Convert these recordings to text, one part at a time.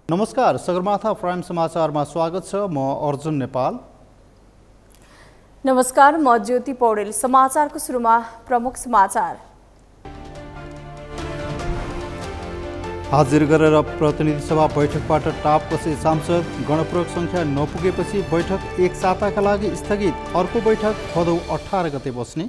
नमस्कार, सगरमाथा प्राइम समाचारमा स्वागत छ। म अर्जुन नेपाल। नमस्कार, म ज्योति पौडेल। समाचारको सुरुमा प्रमुख समाचार। हाजिर गरेर प्रतिनिधि सभा बैठकबाट टाप कसे सांसद, गणपूरक संख्या नपुगेपछि बैठक एक साताका लागि स्थगित। अर्को बैठक भदौ 18 गते बस्ने।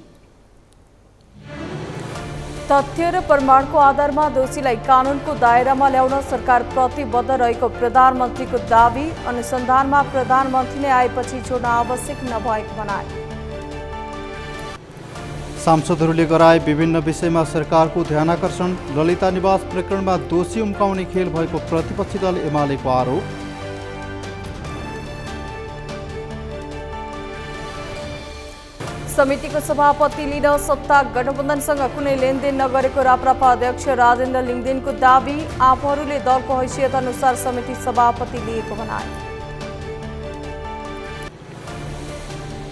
तथ्य र प्रमाणको आधारमा दोषीलाई कानुनको दायरामा ल्याउन सरकार प्रतिबद्ध रहेको प्रधानमन्त्रीको दाबी। अनुसन्धानमा प्रधानमन्त्री नै आएपछि छोड्न आवश्यक नभएको भनाइ। सांसदहरूले गराए विभिन्न विषयमा सरकारको ध्यानाकर्षण। ललिता निवास प्रकरणमा दोषी उम्काउने खेल भएको प्रतिपक्षी दल एमालेको आरोप। समितिको सभापति लिन सत्ता गठबन्धनसँग कुनै लेनदेन नगरेको राप्रपा अध्यक्ष राजेन्द्र लिङदेनको दाबी। आफूहरूले दलको हैसियत अनुसार समिति सभापति लिएको भनाइ।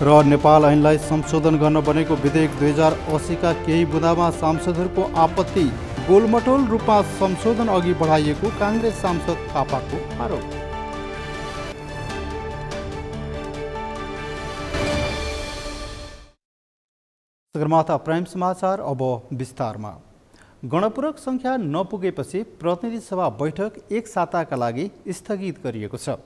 र नेपाल ऐनलाई संशोधन गर्न बनेको विधेयक 2080 का केही बुँदामा सांसदहरूको आपत्ति। गोलमटोल रूपमा संशोधन अघि बढाइएको काङ्ग्रेस सांसद थापाको आरोप। सगरमाथा प्राइम समाचार अब विस्तारमा। गणपूरक संख्या नपुगेपछि प्रतिनिधि सभा बैठक एक साताका लागि स्थगित गरिएको छ।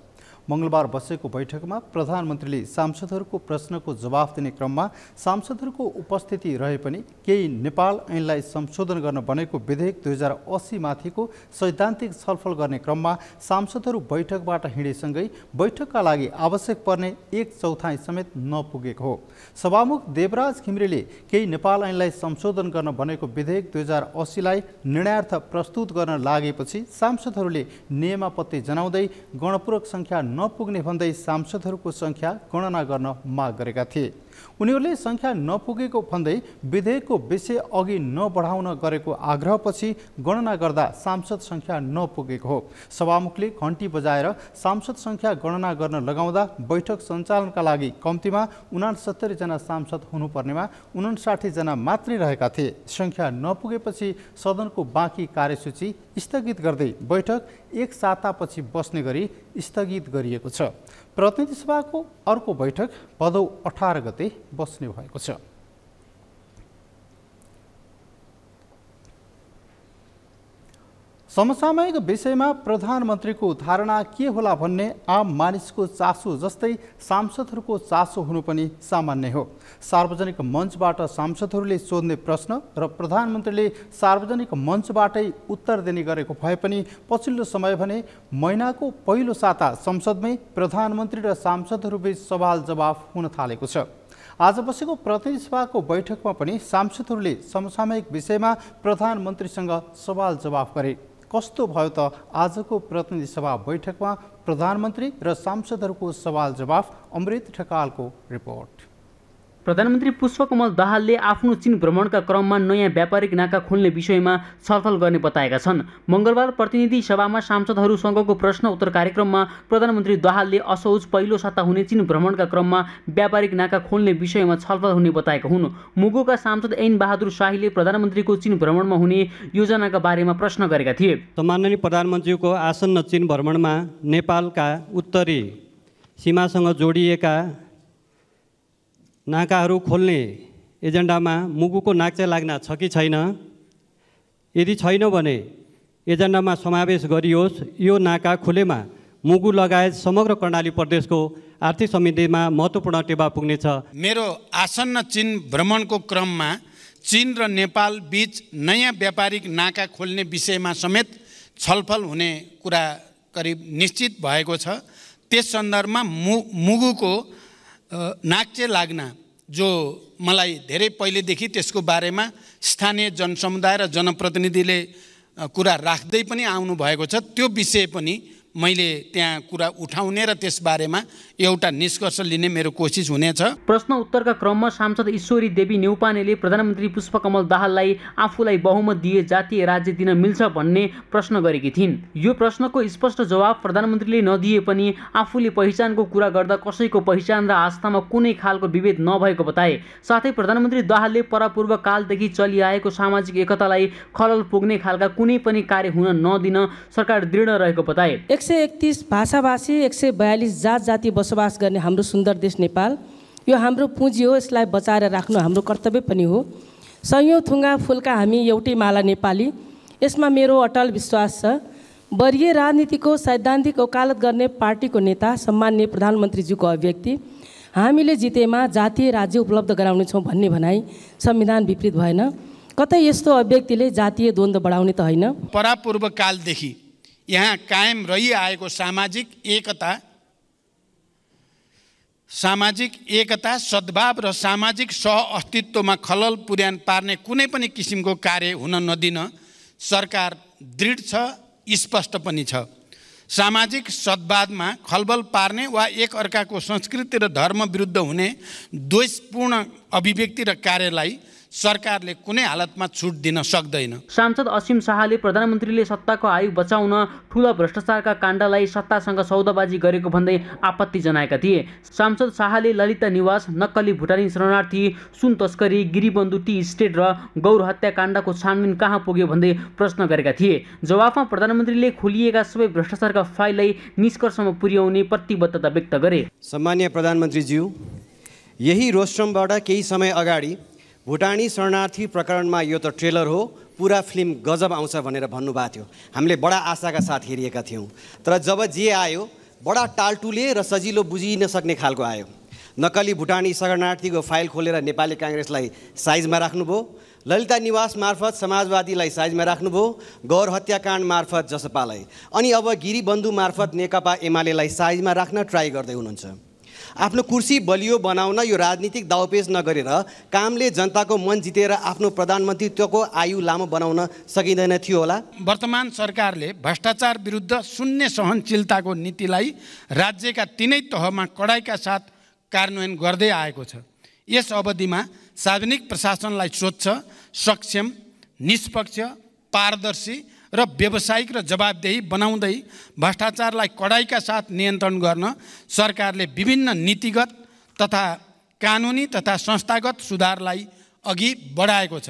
मंगलबार बसेको बैठकमा प्रधानमन्त्रीले सांसदहरूको प्रश्नको जवाफ दिने क्रममा सांसदहरूको उपस्थिति रहे पनि केही नेपाल ऐनलाई संशोधन गर्न बनेको विधेयक 2080 माथिको सैद्धान्तिक छलफल गर्ने क्रममा सांसदहरू बैठकबाट हिँडेसँगै बैठकका लागि आवश्यक पर्ने 1/4 समेत नपुगेको हो। सभामुख देवराज घिमिरेले केही नेपाल ऐनलाई संशोधन गर्न बनेको विधेयक 2080 लाई निर्णयार्थ प्रस्तुत गर्न लागेपछि सांसदहरूले नियमापत्ति जनाउँदै गणपूरक संख्या नपुग्ने भन्दै सांसदहरूको संख्या गणना गर्न माग गरेका थिए। उनीहरूले संख्या नपुगेको भन्दै विधेयकको विषय अघि नबढाउन गरेको आग्रहपछि गणना गर्दा सांसद संख्या नपुगेको हो। सभामुखले घण्टी बजाएर सांसद संख्या गणना गर्न लगाउँदा बैठक सञ्चालनका लागि कम्तीमा 69 जना सांसद हुनुपर्नेमा 59 जना मात्रै रहेका थिए। संख्या नपुगेपछि सदनको बाँकी कार्यसूची स्थगित गर्दै बैठक एक सातापछि बस्ने गरी स्थगित गरिएको छ। प्रतिनिधि सभाको अर्को बैठक भदौ 18 गते बस्ने भएको छ। समसामयिक विषयमा प्रधानमन्त्रीको धारणा के होला भन्ने आम मानिसको चासो जस्तै सांसदहरूको चासो हुनु पनि सामान्य हो। सार्वजनिक मञ्चबाट सांसदहरूले सोध्ने प्रश्न र प्रधानमन्त्रीले सार्वजनिक मञ्चबाटै उत्तर दिने गरेको भए पनि पछिल्लो समय भने महिनाको पहिलो साता संसदमै प्रधानमन्त्री र सांसदहरूबीच सवाल जवाफ हुन थालेको छ। आज बसेको प्रतिनिधि सभाको बैठकमा पनि सांसदहरूले समसामयिक विषयमा प्रधानमन्त्रीसँग सवाल जवाफ गरे। कस्तो भयो त आजको प्रतिनिधि सभा बैठकमा प्रधानमन्त्री र सांसदहरूको सवाल जवाफ। अमृत ठकालको रिपोर्ट। प्रधानमन्त्री पुष्पकमल दाहालले आफ्नो चीन भ्रमणका क्रममा नयाँ व्यापारिक नाका खोल्ने विषयमा छलफल गर्ने बताएका छन्। मंगलबार प्रतिनिधि सभामा सांसदहरूसँगको प्रश्न उत्तर कार्यक्रममा प्रधानमन्त्री दाहालले असोज पहिलो साता हुने चीन भ्रमणका क्रममा व्यापारिक नाका खोल्ने विषयमा छलफल हुने बताएका हुन्। मुगुका सांसद ऐन बहादुर शाहीले प्रधानमन्त्रीको चीन भ्रमणमा हुने योजनाका बारेमा प्रश्न गरेका थिए। सम्माननीय प्रधानमन्त्रीको आसन्न चीन भ्रमणमा नेपालका उत्तरी सीमासँग जोडिएका नाकाहरू खोल्ने एजेन्डामा मुगुको नाक चाहिँ लाग्न छ कि छैन? यदि छैन भने एजेन्डामा समावेश गरियोस्। यो नाका खुलेमा मुगु लगायत समग्र कर्णाली प्रदेशको आर्थिक समृद्धिमा महत्त्वपूर्ण टेवा पुग्नेछ। मेरो आसन्न चीन भ्रमणको क्रममा चीन र नेपाल बीच नयाँ व्यापारिक नाका खोल्ने विषयमा समेत छलफल हुने कुरा करिब निश्चित भएको छ। त्यस सन्दर्भमा मुगुको नाक्चे लाग्न जो मलाई धेरै पहिलेदेखि त्यसको बारेमा स्थानीय जनसमुदाय र जनप्रतिनिधिले कुरा राख्दै पनि आउनु भएको छ। त्यो विषय पनि मैले त्यहाँ कुरा उठाउने र त्यसबारेमा एउटा निष्कर्ष लिने मेरो कोसिस हुनेछ। प्रश्न उत्तरका क्रममा सांसद ईश्वरी देवी नेउपानेले प्रधानमन्त्री पुष्पकमल दाहाललाई आफूलाई बहुमत दिए जातीय राज्य दिन मिल्छ भन्ने प्रश्न गरेकी थिइन्। यो प्रश्नको स्पष्ट जवाब प्रधानमन्त्रीले नदिए पनि आफूले पहिचानको कुरा गर्दा कसैको पहिचान र आस्थामा कुनै खालको विभेद नभएको बताए। साथै प्रधानमन्त्री दाहालले परापूर्व कालदेखि चलिआएको सामाजिक एकतालाई खलल पुग्ने खालका कुनै पनि कार्य हुन नदिन सरकार दृढ रहेको बताए। 131 भाषाभाषी 142 जात जाति बसोबास गर्ने हाम्रो सुन्दर देश नेपाल यो हाम्रो पुँजी हो। यसलाई बचाएर राख्नु हाम्रो कर्तव्य पनि हो। सयौं थुङ्गा फुलका हामी एउटै माला नेपाली, यसमा मेरो अटल विश्वास छ। वर्गीय राजनीतिको सैद्धान्तिक वकालत गर्ने पार्टीको नेता सम्माननीय प्रधानमन्त्रीज्यूको अभिव्यक्ति हामीले जितेमा जातीय राज्य उपलब्ध गराउनेछौँ भन्ने भनाइ संविधान विपरीत भएन। कतै यस्तो अभिव्यक्तिले जातीय द्वन्द्व बढाउने त होइन। परापूर्व कालदेखि यहाँ कायम रहिआएको सामाजिक एकता सद्भाव र सामाजिक सहअस्तित्वमा खलल पार्ने कुनै पनि किसिमको कार्य हुन नदिन सरकार दृढ छ, स्पष्ट पनि छ। सामाजिक सद्भावमा खलबल पार्ने वा एक अर्काको संस्कृति र धर्म विरुद्ध हुने द्वेषपूर्ण अभिव्यक्ति र कार्यलाई सरकारले कुनै हालतमा छुट दिन सक्दैन। सांसद असीम शाहले प्रधानमन्त्रीले सत्ताको आयु बचाउन ठूला भ्रष्टाचारका काण्डलाई सत्तासँग सौदाबाजी गरेको भन्दै आपत्ति जनाएका थिए। सांसद शाहले ललिता निवास, नक्कली भुटानी शरणार्थी, सुन तस्करी, गिरीबन्धु टी स्टेट र गौर हत्या काण्डको छानबिन कहाँ पुग्यो भन्दै प्रश्न गरेका थिए। जवाफमा प्रधानमन्त्रीले खोलिएका सबै भ्रष्टाचारका फाइललाई निष्कर्षमा पुर्याउने प्रतिबद्धता व्यक्त गरे। सम्माननीय प्रधानमन्त्रीज्यू, यही रोस्ट्रमबाट केही समय अगाडि भुटानी शरणार्थी प्रकरणमा यो त ट्रेलर हो, पुरा फिल्म गजब आउँछ भनेर भन्नुभएको थियो। हामीले बडा आशाका साथ हेरिएका थियौँ, तर जब जे आयो बडा टालटुले र सजिलो बुझिन सक्ने खालको आयो। नक्कली भुटानी शरणार्थीको फाइल खोलेर नेपाली काङ्ग्रेसलाई साइजमा राख्नुभयो, ललिता निवास मार्फत समाजवादीलाई साइजमा राख्नुभयो, गौर हत्याकाण्ड मार्फत जसपालाई, अनि अब गिरीबन्धु मार्फत नेकपा एमालेलाई साइजमा राख्न ट्राई गर्दै हुनुहुन्छ। आफ्नो कुर्सी बलियो बनाउन यो राजनीतिक दाउपेच नगरेर कामले जनताको मन जितेर आफ्नो प्रधानमन्त्रीत्वको आयु लामो बनाउन सकिँदैन थियो होला। वर्तमान सरकारले भ्रष्टाचार विरुद्ध शून्य सहनशीलताको नीतिलाई राज्यका तीनै तहमा कडाइका साथ कार्यान्वयन गर्दै आएको छ। यस अवधिमा सार्वजनिक प्रशासनलाई स्वच्छ, सक्षम, निष्पक्ष, पारदर्शी र व्यावसायिक र जवाबदेही बनाउँदै भ्रष्टाचारलाई कडाइका साथ नियन्त्रण गर्न सरकारले विभिन्न नीतिगत तथा कानुनी तथा संस्थागत सुधारलाई अघि बढाएको छ।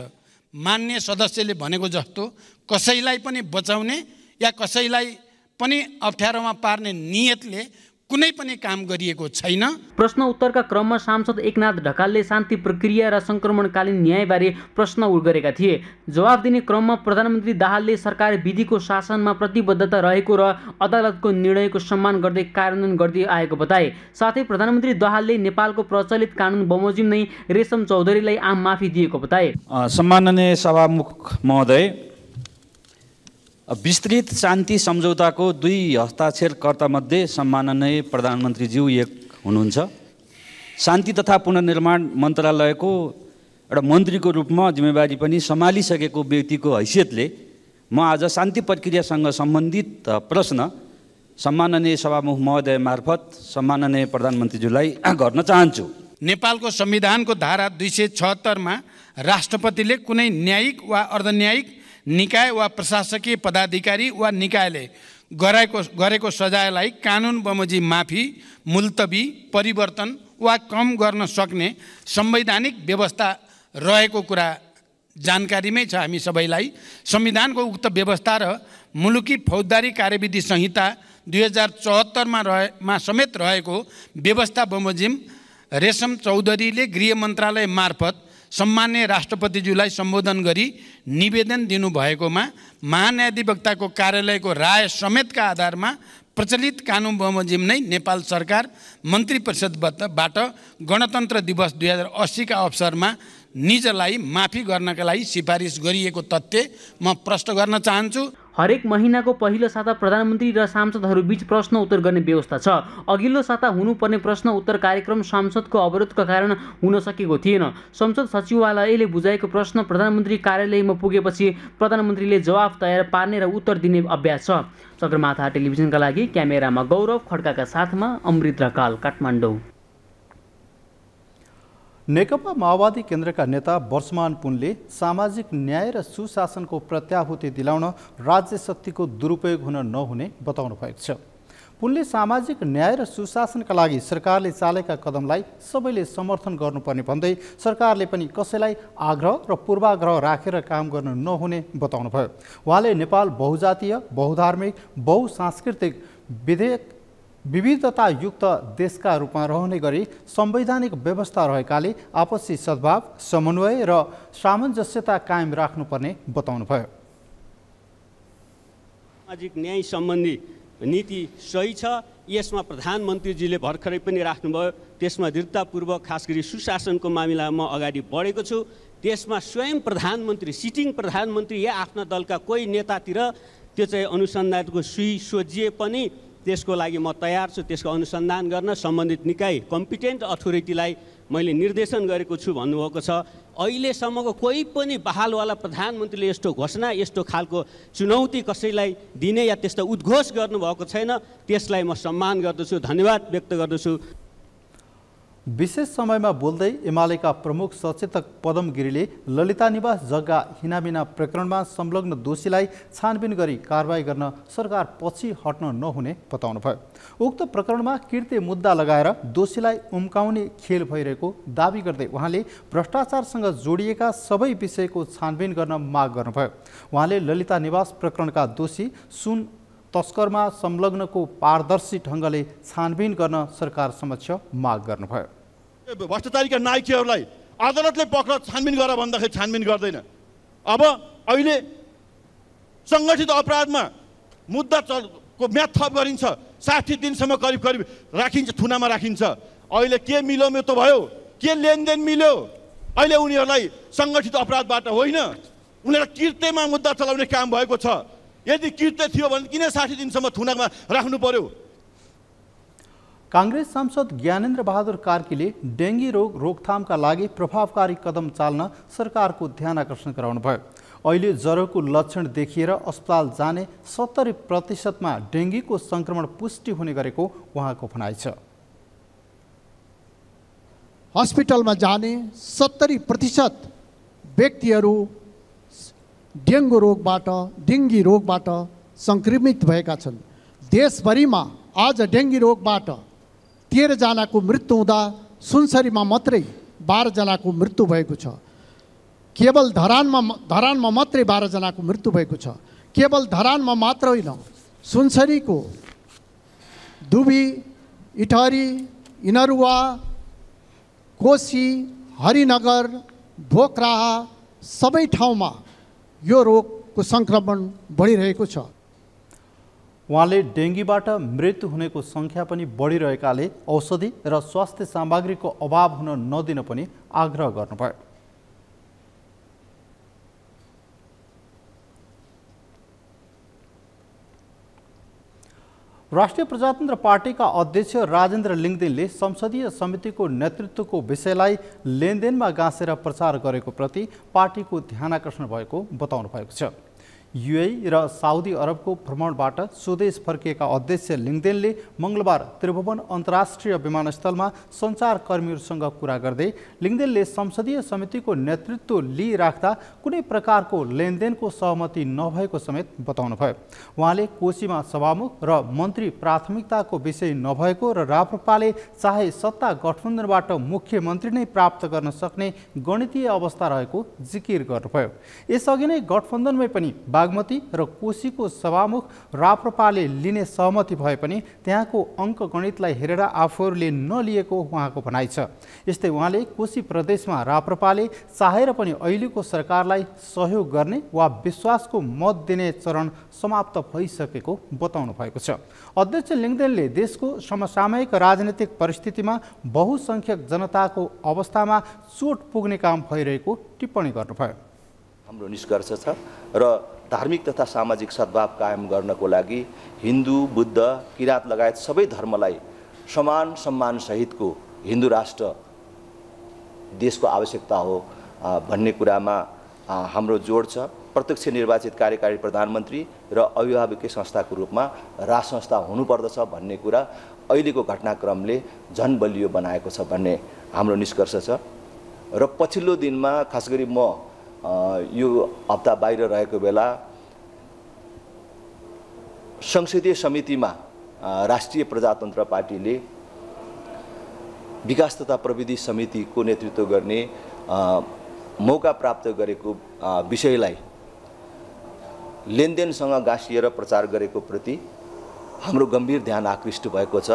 मान्य सदस्यले भनेको जस्तो कसैलाई पनि बचाउने या कसैलाई पनि अप्ठ्यारोमा पार्ने नियतले कुनै पनि काम गरिएको छैन। प्रश्न उत्तरका क्रममा सांसद एकनाथ ढकालले शान्ति प्रक्रिया र संक्रमणकालीन न्यायबारे प्रश्न गरेका थिए। जवाफ दिने क्रममा प्रधानमन्त्री दाहालले सरकार विधिको शासनमा प्रतिबद्धता रहेको र अदालतको निर्णयको सम्मान गर्दै कार्यान्वयन गर्दै आएको बताए। साथै प्रधानमन्त्री दाहालले नेपालको प्रचलित कानुन बमोजिम नै रेशम चौधरीलाई आम माफी दिएको बताए। सम्माननीय सभामुख महोदय, विस्तृत शान्ति सम्झौताको 2 हस्ताक्षरकर्तामध्ये सम्माननीय प्रधानमन्त्रीज्यू एक हुनुहुन्छ। शान्ति तथा पुनर्निर्माण मन्त्रालयको एउटा मन्त्रीको रूपमा जिम्मेवारी पनि सम्हालिसकेको व्यक्तिको हैसियतले म आज शान्ति प्रक्रियासँग सम्बन्धित प्रश्न सम्माननीय सभामुख महोदय मार्फत सम्माननीय प्रधानमन्त्रीज्यूलाई गर्न चाहन्छु। नेपालको संविधानको धारा 276 मा राष्ट्रपतिले कुनै न्यायिक वा अर्धन्यायिक निकाय वा प्रशासकीय पदाधिकारी वा निकायले गरेको सजायलाई कानुन बमोजिम माफी, मुल्तवी, परिवर्तन वा कम गर्न सक्ने संवैधानिक व्यवस्था रहेको कुरा जानकारीमै छ हामी सबैलाई। संविधानको उक्त व्यवस्था र मुलुकी फौजदारी कार्यविधि संहिता 2074 मा समेत रहेको व्यवस्था बमोजिम रेशम चौधरीले गृह मन्त्रालय मार्फत सम्मान्य राष्ट्रपतिज्यूलाई सम्बोधन गरी निवेदन दिनुभएकोमा महान्यायाधिवक्ताको कार्यालयको राय समेतका आधारमा प्रचलित कानुन बमोजिम नै नेपाल सरकार मन्त्री परिषदबाट गणतन्त्र दिवस 2080 का अवसरमा निजलाई माफी गर्नका लागि सिफारिस गरिएको तथ्य म प्रश्न गर्न चाहन्छु। हरेक महिनाको पहिलो साता प्रधानमन्त्री र सांसदहरू बीच प्रश्न उत्तर गर्ने व्यवस्था छ। अघिल्लो साता हुनुपर्ने प्रश्न उत्तर कार्यक्रम सांसदको अवरोधका कारण हुन सकेको थिएन। संसद सचिवालयले बुझाएको प्रश्न प्रधानमन्त्री कार्यालयमा पुगेपछि प्रधानमन्त्रीले जवाफ तयार पार्ने र उत्तर दिने अभ्यास छ। सगरमाथा टेलिभिजनका लागि क्यामेरामा गौरव खड्काका साथमा अमृत ढकाल, काठमाडौँ। नेकपा माओवादी केन्द्रका नेता वर्षमान पुनले सामाजिक न्याय र सुशासनको प्रत्याभूति दिलाउन राज्य शक्तिको दुरुपयोग हुन नहुने बताउनु भएको छ। पुनले सामाजिक न्याय र सुशासनका लागि सरकारले चालेका कदमलाई सबैले समर्थन गर्नुपर्ने भन्दै सरकारले पनि कसैलाई आग्रह र पूर्वाग्रह राखेर काम गर्न नहुने बताउनुभयो। उहाँले नेपाल बहुजातीय, बहुधार्मिक, बहुसांस्कृतिक विविधतायुक्त देशका रूपमा रहने गरी संवैधानिक व्यवस्था रहेकाले आपसी सद्भाव, समन्वय र सामञ्जस्यता कायम राख्नुपर्ने बताउनुभयो। सामाजिक न्याय सम्बन्धी नीति सही छ। यसमा प्रधानमन्त्रीजीले भर्खरै पनि राख्नुभयो। त्यसमा दृढतापूर्वक खास गरी सुशासनको मामिलामा अगाडि बढेको छु। त्यसमा स्वयं प्रधानमन्त्री, सिटिङ प्रधानमन्त्री या आफ्ना दलका कोही नेतातिर त्यो चाहिँ अनुसन्धानको सुई सोझिए पनि त्यसको लागि म तयार छु। त्यसको अनुसन्धान गर्न सम्बन्धित निकाय कम्पिटेन्ट अथोरिटीलाई मैले निर्देशन गरेको छु भन्नुभएको छ। अहिलेसम्मको कोही पनि बहालवाला प्रधानमन्त्रीले यस्तो घोषणा, यस्तो खालको चुनौती कसैलाई दिने या त्यस्तो उद्घोष गर्नुभएको छैन। त्यसलाई म सम्मान गर्दछु, धन्यवाद व्यक्त गर्दछु। विशेष समयमा बोल्दै एमालेका प्रमुख सचेतक पदम गिरीले ललिता निवास जग्गा हिनाबिना प्रकरणमा संलग्न दोषीलाई छानबिन गरी कारबाही गर्न सरकार पछि हट्न नहुने बताउनुभयो। उक्त प्रकरणमा किर्ते मुद्दा लगाएर दोषीलाई उम्काउने खेल भइरहेको दावी गर्दै उहाँले भ्रष्टाचारसँग जोडिएका सबै विषयको छानबिन गर्न माग गर्नुभयो। उहाँले ललिता निवास प्रकरणका दोषी सुन तस्करमा संलग्नको पारदर्शी ढङ्गले छानबिन गर्न सरकार समक्ष माग गर्नुभयो। भ्रष्टाचारीका नायकहरूलाई अदालतले पक्रेर छानबिन गर भन्दाखेरि छानबिन गर्दैन। अब अहिले सङ्गठित अपराधमा मुद्दा को म्याद थप गरिन्छ, 60 दिनसम्म करिब करिब राखिन्छ, थुनामा राखिन्छ। अहिले के मिलोमितो भयो, के लेनदेन मिल्यो? अहिले उनीहरूलाई सङ्गठित अपराधबाट होइन, उनीहरूलाई किर्तेमा मुद्दा चलाउने काम भएको छ। यदि किर्ते थियो भने किन 60 दिनसम्म थुनामा राख्नु पर्यो? कांग्रेस सांसद ज्ञानेन्द्र बहादुर कार्कीले डेंगी रोग रोकथामका लागि प्रभावकारी कदम चाल्न सरकारको ध्यान आकर्षण गराउनुभयो। अहिले ज्वरोको लक्षण देखिएर अस्पताल जाने 70%मा डेंगीको संक्रमण पुष्टि हुने गरेको उहाँको भनाइ छ। हस्पिटलमा जाने 70% व्यक्तिहरू डेंगी रोगबाट संक्रमित भएका छन्। देशभरिमा आज डेंगी रोगबाट 13 जनाको मृत्यु हुँदा सुनसरीमा मात्रै 12 जनाको मृत्यु भएको छ। केवल धरानमा मात्रै 12 जनाको मृत्यु भएको छ। केवल धरानमा मात्र होइन, सुनसरीको दुबी, इटहरी, इनरुवा, कोशी, हरिनगर, भोकराहा सबै ठाउँमा यो रोगको संक्रमण बढिरहेको छ। उहाँले डेंगीबाट मृत्यु हुनेको संख्या पनि बढिरहेकाले औषधि र स्वास्थ्य सामग्रीको अभाव हुन नदिन पनि आग्रह गर्नुभयो। राष्ट्रिय प्रजातन्त्र पार्टीका अध्यक्ष राजेन्द्र लिङदेनले संसदीय समितिको नेतृत्वको विषयलाई लेनदेनमा गाँसेर प्रचार गरेको प्रति पार्टीको ध्यान आकर्षण भएको बताउनु भएको छ। यूएई र साउदी अरबको भ्रमणबाट स्वदेश फर्किएका अध्यक्ष लिङदेनले मंगलबार त्रिभुवन अन्तर्राष्ट्रिय विमानस्थलमा सञ्चारकर्मीहरूसँग कुरा गर्दै लिङदेनले संसदीय समितिको नेतृत्व लिइराख्दा कुनै प्रकारको लेनदेनको सहमति नभएको समेत बताउनुभयो। उहाँले कोशीमा सभामुख र मन्त्री प्राथमिकताको विषय नभएको र राप्रपाले चाहे सत्ता गठबन्धनबाट मुख्यमन्त्री नै प्राप्त गर्न सक्ने गणितीय अवस्था रहेको जिकिर गर्नुभयो। यसअघि नै गठबन्धनमै पनि बागमती र कोशीको सभामुख राप्रपाले लिने सहमति भए पनि त्यहाँको अङ्क गणितलाई हेरेर आफूहरूले नलिएको उहाँको भनाइ छ। यस्तै उहाँले कोशी प्रदेशमा राप्रपाले चाहेर पनि अहिलेको सरकारलाई सहयोग गर्ने वा विश्वासको मत दिने चरण समाप्त भइसकेको बताउनु भएको छ। अध्यक्ष लिङदेनले देशको समसामयिक राजनीतिक परिस्थितिमा बहुसंख्यक जनताको अवस्थामा चोट पुग्ने काम भइरहेको टिप्पणी गर्नुभयो। हाम्रो निष्कर्ष छ र धार्मिक तथा सामाजिक सद्भाव कायम गर्नको लागि हिन्दू, बुद्ध, किराँत लगायत सबै धर्मलाई समान सम्मान सहितको हिन्दू राष्ट्र देशको आवश्यकता हो भन्ने कुरामा हाम्रो जोड छ। प्रत्यक्ष निर्वाचित कार्यकारी प्रधानमन्त्री र अभिभावकीय संस्थाको रूपमा राज संस्था हुनुपर्दछ भन्ने कुरा अहिलेको घटनाक्रमले झन बलियो बनाएको छ भन्ने हाम्रो निष्कर्ष छ। र पछिल्लो दिनमा खास गरी म यो हप्ता बाहिर रहेको बेला संसदीय समितिमा राष्ट्रिय प्रजातन्त्र पार्टीले विकास तथा प्रविधि समितिको नेतृत्व गर्ने मौका प्राप्त गरेको विषयलाई लेनदेनसँग गाँसिएर प्रचार गरेको प्रति हाम्रो गम्भीर ध्यान आकृष्ट भएको छ।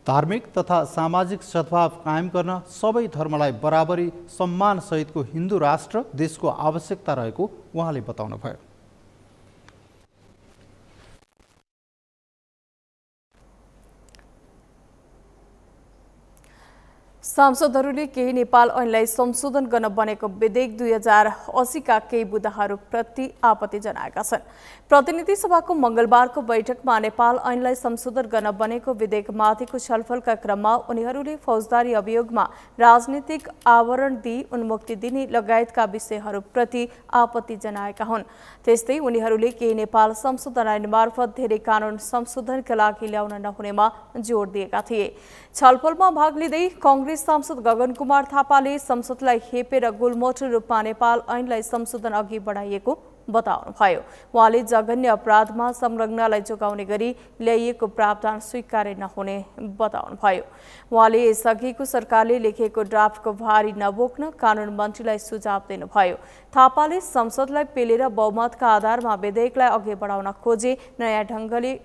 धार्मिक तथा सामाजिक सद्भाव कायम गर्न सबै धर्मलाई बराबरी सम्मान सहितको हिन्दू राष्ट्र देशको आवश्यकता रहेको उहाँले बताउनुभयो। सांसदहरूले केही नेपाल ऐनलाई संशोधन गर्न बनेको विधेयक 2080 का केही बुँदाहरूप्रति आपत्ति जनाएका छन्। प्रतिनिधि सभाको मंगलबारको बैठकमा नेपाल ऐनलाई संशोधन गर्न बनेको विधेयकमाथिको छलफलका क्रममा उनीहरूले फौजदारी अभियोगमा राजनीतिक आवरण दिई उन्मुक्ति दिने लगायतका विषयहरूप्रति आपत्ति जनाएका हुन्। त्यस्तै उनीहरूले केही नेपाल संशोधन ऐन मार्फत धेरै कानून संशोधनका लागि ल्याउन नहुनेमा जोड दिएका थिए। छलफलमा भाग लिँदै कांग्रेस सांसद गगन कुमार थापाले संसदलाई हेपेर गोलमोटो रूपमा नेपाल ऐनलाई संशोधन अघि बढाइएको बताउनुभयो। उहाँले जघन्य अपराधमा संलग्नलाई जोगाउने गरी ल्याइएको प्रावधान स्वीकार्य नहुने बताउनुभयो। उहाँले यसअघिको सरकारले लेखेको ड्राफ्टको भारी नबोक्न कानून मन्त्रीलाई सुझाव दिनुभयो। थापाले संसदलाई पेलेर बहुमतका आधारमा विधेयकलाई अघि बढाउन खोजे नयाँ ढंगले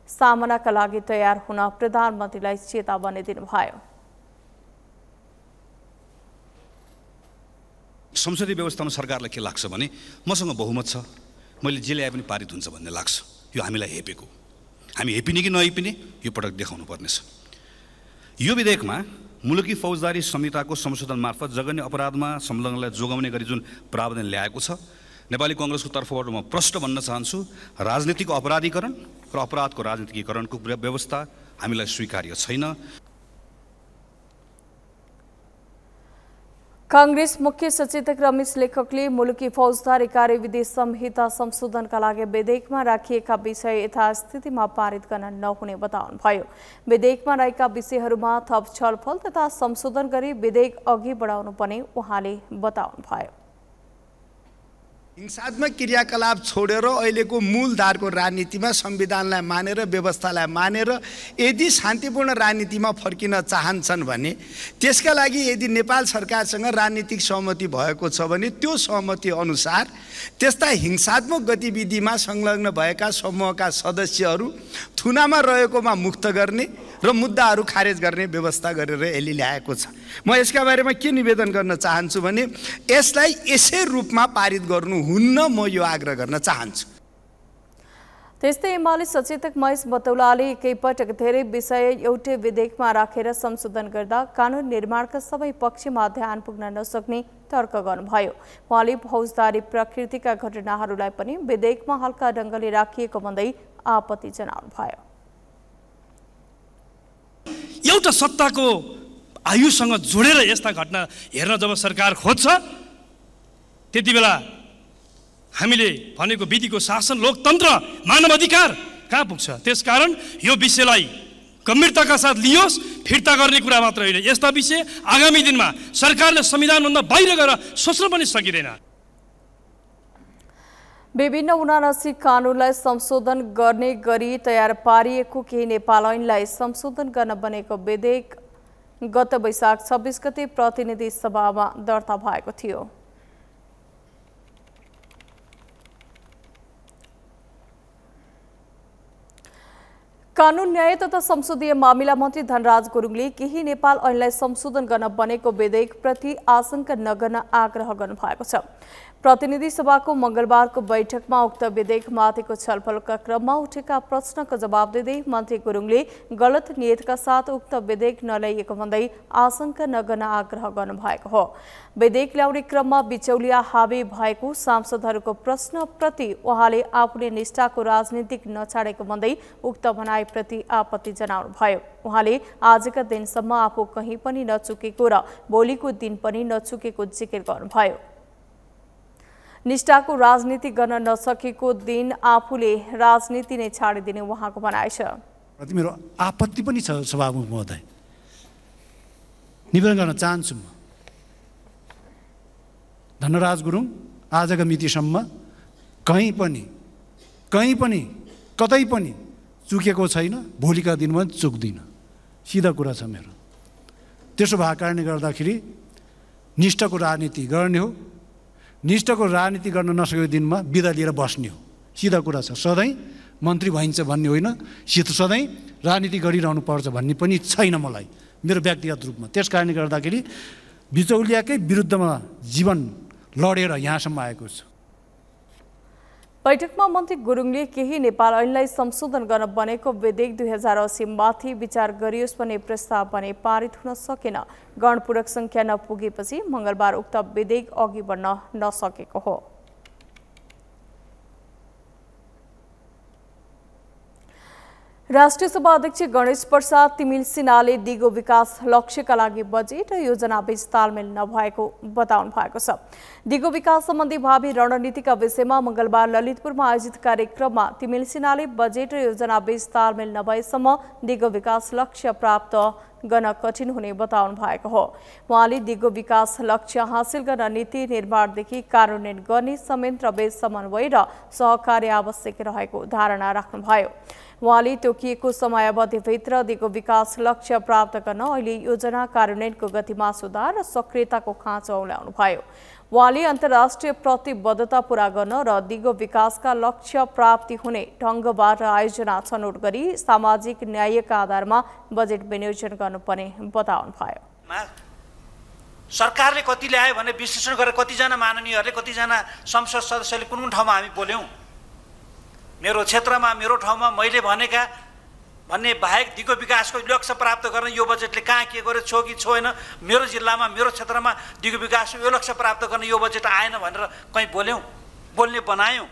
सामनाका लागि तयार हुन प्रधानमन्त्रीलाई चेतावनी दिनुभयो। संसदीय व्यवस्थामा सरकारलाई के लाग्छ भने मसँग बहुमत छ, मैले जे ल्याए पनि पारित हुन्छ भन्ने लाग्छ। यो हामीलाई हेपेको, हामी हेपिने कि नहेपिने यो पटक देखाउनु पर्नेछ। यो विधेयकमा मुलुकी फौजदारी संहिताको संशोधन मार्फत जघन्य अपराधमा संलग्नलाई जोगाउने गरी जुन प्रावधान ल्याएको छ, नेपाली कांग्रेसको तर्फबाट म प्रष्ट भन्न चाहन्छु, राजनीतिक अपराधीकरण र अपराधको राजनीतिकीकरणको व्यवस्था हामीलाई स्वीकार्य छैन। कांग्रेस मुख्य सचेतक रमेश लेखकले मुलुकी फौजदारी कार्यविधि संहिता संशोधनका लागि विधेयकमा राखिएका विषय यथास्थितिमा पारित गर्न नहुने बताउनुभयो। विधेयकमा रहेका विषयहरूमा थप छलफल तथा संशोधन गरी विधेयक अघि बढाउनु पर्ने उहाँले बताउनुभयो। हिंसात्मक क्रियाकलाप छोडेर अहिलेको मूलधारको राजनीतिमा संविधानलाई मानेर व्यवस्थालाई मानेर यदि शान्तिपूर्ण राजनीतिमा फर्किन चाहन्छन् भने त्यसका लागि यदि नेपाल सरकारसँग राजनीतिक सहमति भएको छ भने त्यो सहमति अनुसार त्यस्ता हिंसात्मक गतिविधिमा संलग्न भएका समूहका सदस्यहरू थुनामा रहेकोमा मुक्त गर्ने र मुद्दाहरू खारेज गर्ने व्यवस्था गरेर यसले ल्याएको छ। म यसका बारेमा के निवेदन गर्न चाहन्छु भने यसलाई यसै रूपमा पारित गर्नुहुन्न, म यो आग्रह गर्न चाहन्छु। त्यस्तै एमाले सचेतक महेश बतौलाले एकैपटक धेरै विषय एउटै विधेयकमा राखेर संशोधन गर्दा कानून निर्माणका सबै पक्षमा ध्यान पुग्न नसक्ने तर्क गर्नुभयो। उहाँले फौजदारी प्रकृतिका घटनाहरूलाई पनि विधेयकमा हल्का ढंगले राखिएको भन्दै आपत्ति जनाउनुभयो। एउटा सत्ताको आयुसँग जोडेर यस्ता घटना हेर्न जब सरकार खोज्छ त्यति बेला हामीले भनेको विधिको शासन, लोकतन्त्र, मानव अधिकार कहाँ पुग्छ? त्यसकारण यो विषयलाई गम्भीरताका साथ लियोस्, फिर्ता गर्ने कुरा मात्र होइन। यस्ता विषय आगामी दिनमा सरकारले संविधानभन्दा बाहिर गएर सोच्न पनि सकिँदैन। विभिन्न 79 कानूनलाई संशोधन गर्ने गरी तयार पारिएको केही नेपाल ऐनलाई संशोधन गर्न बनेको विधेयक गत वैशाख 26 गते प्रतिनिधि सभामा दर्ता भएको थियो। कानून न्याय तथा संसदीय मामिला मन्त्री धनराज गुरुङले केही नेपाल ऐनलाई संशोधन गर्न बनेको विधेयकप्रति आशंका नगर्न आग्रह गर्नुभएको छ। प्रतिनिधि सभाको मंगलबारको बैठकमा उक्त विधेयकमाथिको छलफलका क्रममा उठेका प्रश्नको जवाब दिँदै मन्त्री गुरुङले गलत नियतका साथ उक्त विधेयक नल्याइएको भन्दै आशंका नगर्न आग्रह गर्नुभएको हो। विधेयक ल्याउने क्रममा बिचौलिया हावी भएको सांसदहरूको प्रश्नप्रति उहाँले आफूले निष्ठाको राजनीतिक नछाडेको भन्दै उक्त भनाइप्रति आपत्ति जनाउनुभयो। उहाँले आजका दिनसम्म आफू कहीँ पनि नचुकेको र भोलिको दिन पनि नचुकेको जिकिर गर्नुभयो। निष्ठाको राजनीति गर्न नसकेको दिन आफूले राजनीति नै छाडिदिने उहाँको भनाइ छ। मेरो आपत्ति पनि छ सभामुख महोदय, निवेदन गर्न चाहन्छु म धनराज गुरुङ आजका मितिसम्म कहीँ पनि कतै पनि चुकेको छैन, भोलिका दिनमा चुक्दिन, सिधा कुरा छ मेरो। त्यसो भएको कारणले गर्दाखेरि निष्ठाको राजनीति गर्ने हो, निष्ठाको राजनीति गर्न नसकेको दिनमा बिदा लिएर बस्ने हो, सिधा कुरा छ। सधैँ मन्त्री भइन्छ भन्ने होइन, सधैँ राजनीति गरिरहनु पर्छ भन्ने पनि छैन मलाई मेरो व्यक्तिगत रूपमा। त्यस कारणले गर्दाखेरि बिचौलियाकै विरुद्धमा जीवन लडेर यहाँसम्म आएको छु। बैठकमा मन्त्री गुरुङले केही नेपाल ऐनलाई संशोधन गर्न बनेको विधेयक 2080 माथि विचार गरियोस् भन्ने प्रस्ताव भने पारित हुन सकेन। गणपूरक संख्या नपुगेपछि मंगलबार उक्त विधेयक अघि बढ्न नसकेको हो। राष्ट्रिय सभा अध्यक्ष गणेश प्रसाद तिमिल सिन्हाले दिगो विकास लक्ष्यका लागि बजेट र योजना बीच तालमेल नभएको बताउनु भएको छ। दिगो विकास सम्बन्धी भावी रणनीतिका विषयमा मंगलबार ललितपुरमा आयोजित कार्यक्रममा तिमिल सिन्हाले बजेट र योजना बीच तालमेल नभएसम्म दिगो विकास लक्ष्य प्राप्त गर्न कठिन हुने बताउनु भएको हो। उहाँले दिगो विकास लक्ष्य हासिल गर्न नीति निर्माणदेखि कार्यान्वयन गर्ने संयन्त्रबीच समन्वय र सहकार्य आवश्यक रहेको धारणा राख्नुभयो। उहाँले तोकिएको समयावधिभित्र दिगो विकास लक्ष्य प्राप्त गर्न अहिले योजना कार्यान्वयनको गतिमा सुधार र सक्रियताको खाँचो औल्याउनुभयो। उहाँले अन्तर्राष्ट्रिय प्रतिबद्धता पूरा गर्न र दिगो विकासका लक्ष्य प्राप्ति हुने ढङ्गबाट आयोजना छनौट गरी सामाजिक न्यायका आधारमा बजेट विनियोजन गर्नुपर्ने बताउनुभयो। सरकारले कति ल्यायो भने विश्लेषण गरेर कतिजना माननीयहरूले कतिजना संसद सदस्यले कुन कुन ठाउँमा हामी बोल्यौँ, मेरो क्षेत्रमा मेरो ठाउँमा मैले भनेका भन्ने बाहेक दिगो विकासको लक्ष्य प्राप्त गर्न यो बजेटले कहाँ के गर्यो, छो कि छोएन, मेरो जिल्लामा मेरो क्षेत्रमा दिगो विकासको यो लक्ष्य प्राप्त गर्न यो बजेट आएन भनेर कहीँ बोल्यौँ, बोल्ने बनायौँ।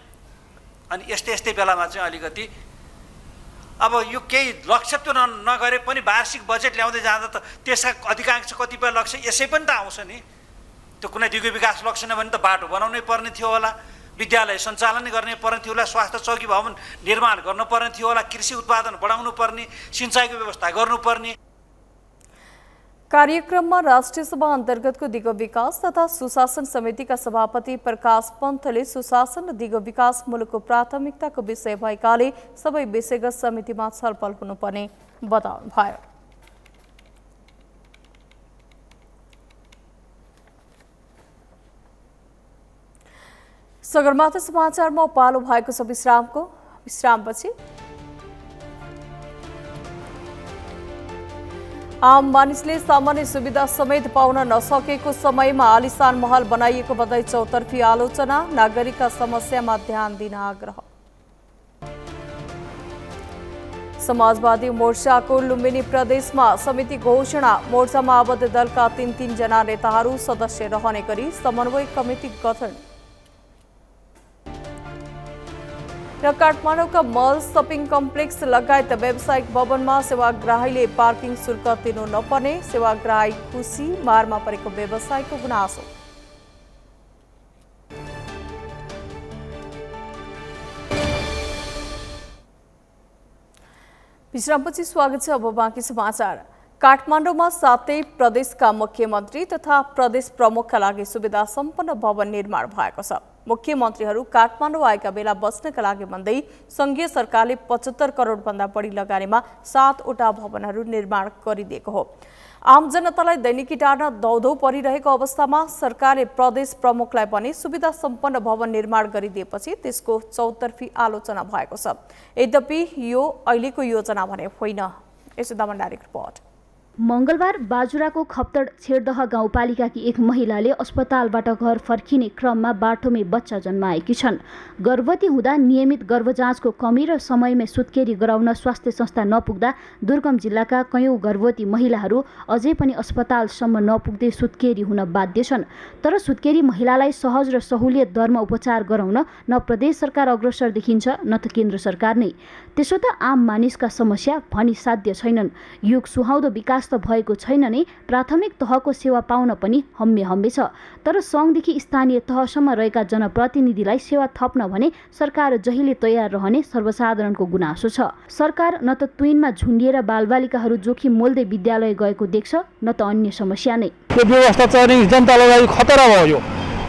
अनि यस्तै यस्तै बेलामा चाहिँ अलिकति अब यो केही लक्ष्य त नगरे पनि वार्षिक बजेट ल्याउँदै जाँदा त त्यसका अधिकांश कतिपय लक्ष्य यसै पनि त आउँछ नि। त्यो कुनै दिगो विकास लक्ष्य नै भने त बाटो बनाउनै पर्ने थियो होला, विद्यालय सञ्चालन गर्ने पर्ने थियो होला, स्वास्थ्य चौकी भवन निर्माण गर्नुपर्ने थियो होला, कृषि उत्पादन बढाउनु पर्ने, सिंचाइको व्यवस्था गर्नुपर्ने। कार्यक्रममा राष्ट्रिय सभा अन्तर्गतको दिगो विकास तथा सुशासन समितिका सभापति प्रकाश पन्तले सुशासन र दिगो विकास मुलुकको प्राथमिकताको विषय भएकाले सबै विषयगत समितिमा छलफल हुनुपर्ने बताउनुभयो। सगरमाथा समाचारमा पालो भएको छ विश्रामपछि आम मानिसले सामान्य सुविधा समेत पाउन नसकेको समयमा आलिशान महल बनाइएको भन्दै चौतर्फी आलोचना, नागरिकका समस्यामा ध्यान दिन आग्रह। समाजवादी मोर्चाको लुम्बिनी प्रदेशमा समिति घोषणा, मोर्चामा आबद्ध दलका 3 जना नेताहरू सदस्य रहने गरी समन्वय कमिटी गठन। र काठमाडौँका मल सपिङ कम्प्लेक्स लगायत व्यावसायिक भवनमा सेवाग्राहीले पार्किङ शुल्क तिर्नु नपर्ने, सेवाग्राही खुसी, मारमा परेको व्यवसायको गुनासो। विश्रामपछि स्वागत छ। अब बाँकी समाचार। काठमाडौँमा 7 प्रदेशका मुख्यमन्त्री तथा प्रदेश प्रमुखका लागि सुविधा सम्पन्न भवन निर्माण भएको छ। मुख्यमन्त्रीहरू काठमाडौँ आएका बेला बस्नका लागि भन्दै संघीय सरकारले 75 करोड भन्दा बढी लगानीमा 7 वटा भवनहरू निर्माण गरिदिएको हो। आम जनतालाई दैनिकी टार्न दौधौ परिरहेको अवस्थामा सरकारले प्रदेश प्रमुखलाई पनि सुविधा सम्पन्न भवन निर्माण गरिदिएपछि त्यसको चौतर्फी आलोचना भएको छ। यद्यपि यो अहिलेको योजना भने होइन। यसो दमनदारी रिपोर्ट। मंगलबार बाजुराको खप्तड छेरदह गाउँपालिकाकी एक महिलाले अस्पतालबाट घर फर्किने क्रममा बाटोमै बच्चा जन्माएकी छन्। गर्भवती हुँदा नियमित गर्भजाँचको कमी र समयमै सुत्केरी गराउन स्वास्थ्य संस्था नपुग्दा दुर्गम जिल्लाका कयौं गर्भवती महिलाहरू अझै पनि अस्पतालसम्म नपुग्दै सुत्केरी हुन बाध्य छन्। तर सुत्केरी महिलालाई सहज र सहुलियत दरमा उपचार गराउन न प्रदेश सरकार अग्रसर देखिन्छ न त केन्द्र सरकार नै। त्यसो त आम मानिसका समस्या भनी साध्य छैनन्। युग सुहाउँदो विकास त भएको छैन नै, प्राथमिक तहको सेवा पाउन पनि हम्मे हम्मे छ। तर सङ्घदेखि स्थानीय तहसम्म रहेका जनप्रतिनिधिलाई सेवा थप्न भने सरकार जहिले तयार रहने सर्वसाधारणको गुनासो छ। सरकार न त तुइनमा झुन्डिएर बालबालिकाहरू जोखिम मोल्दै विद्यालय गएको देख्छ न त अन्य समस्या नै। यो व्यवस्था चाहिँ जनतालाई लागि खतरा भयो।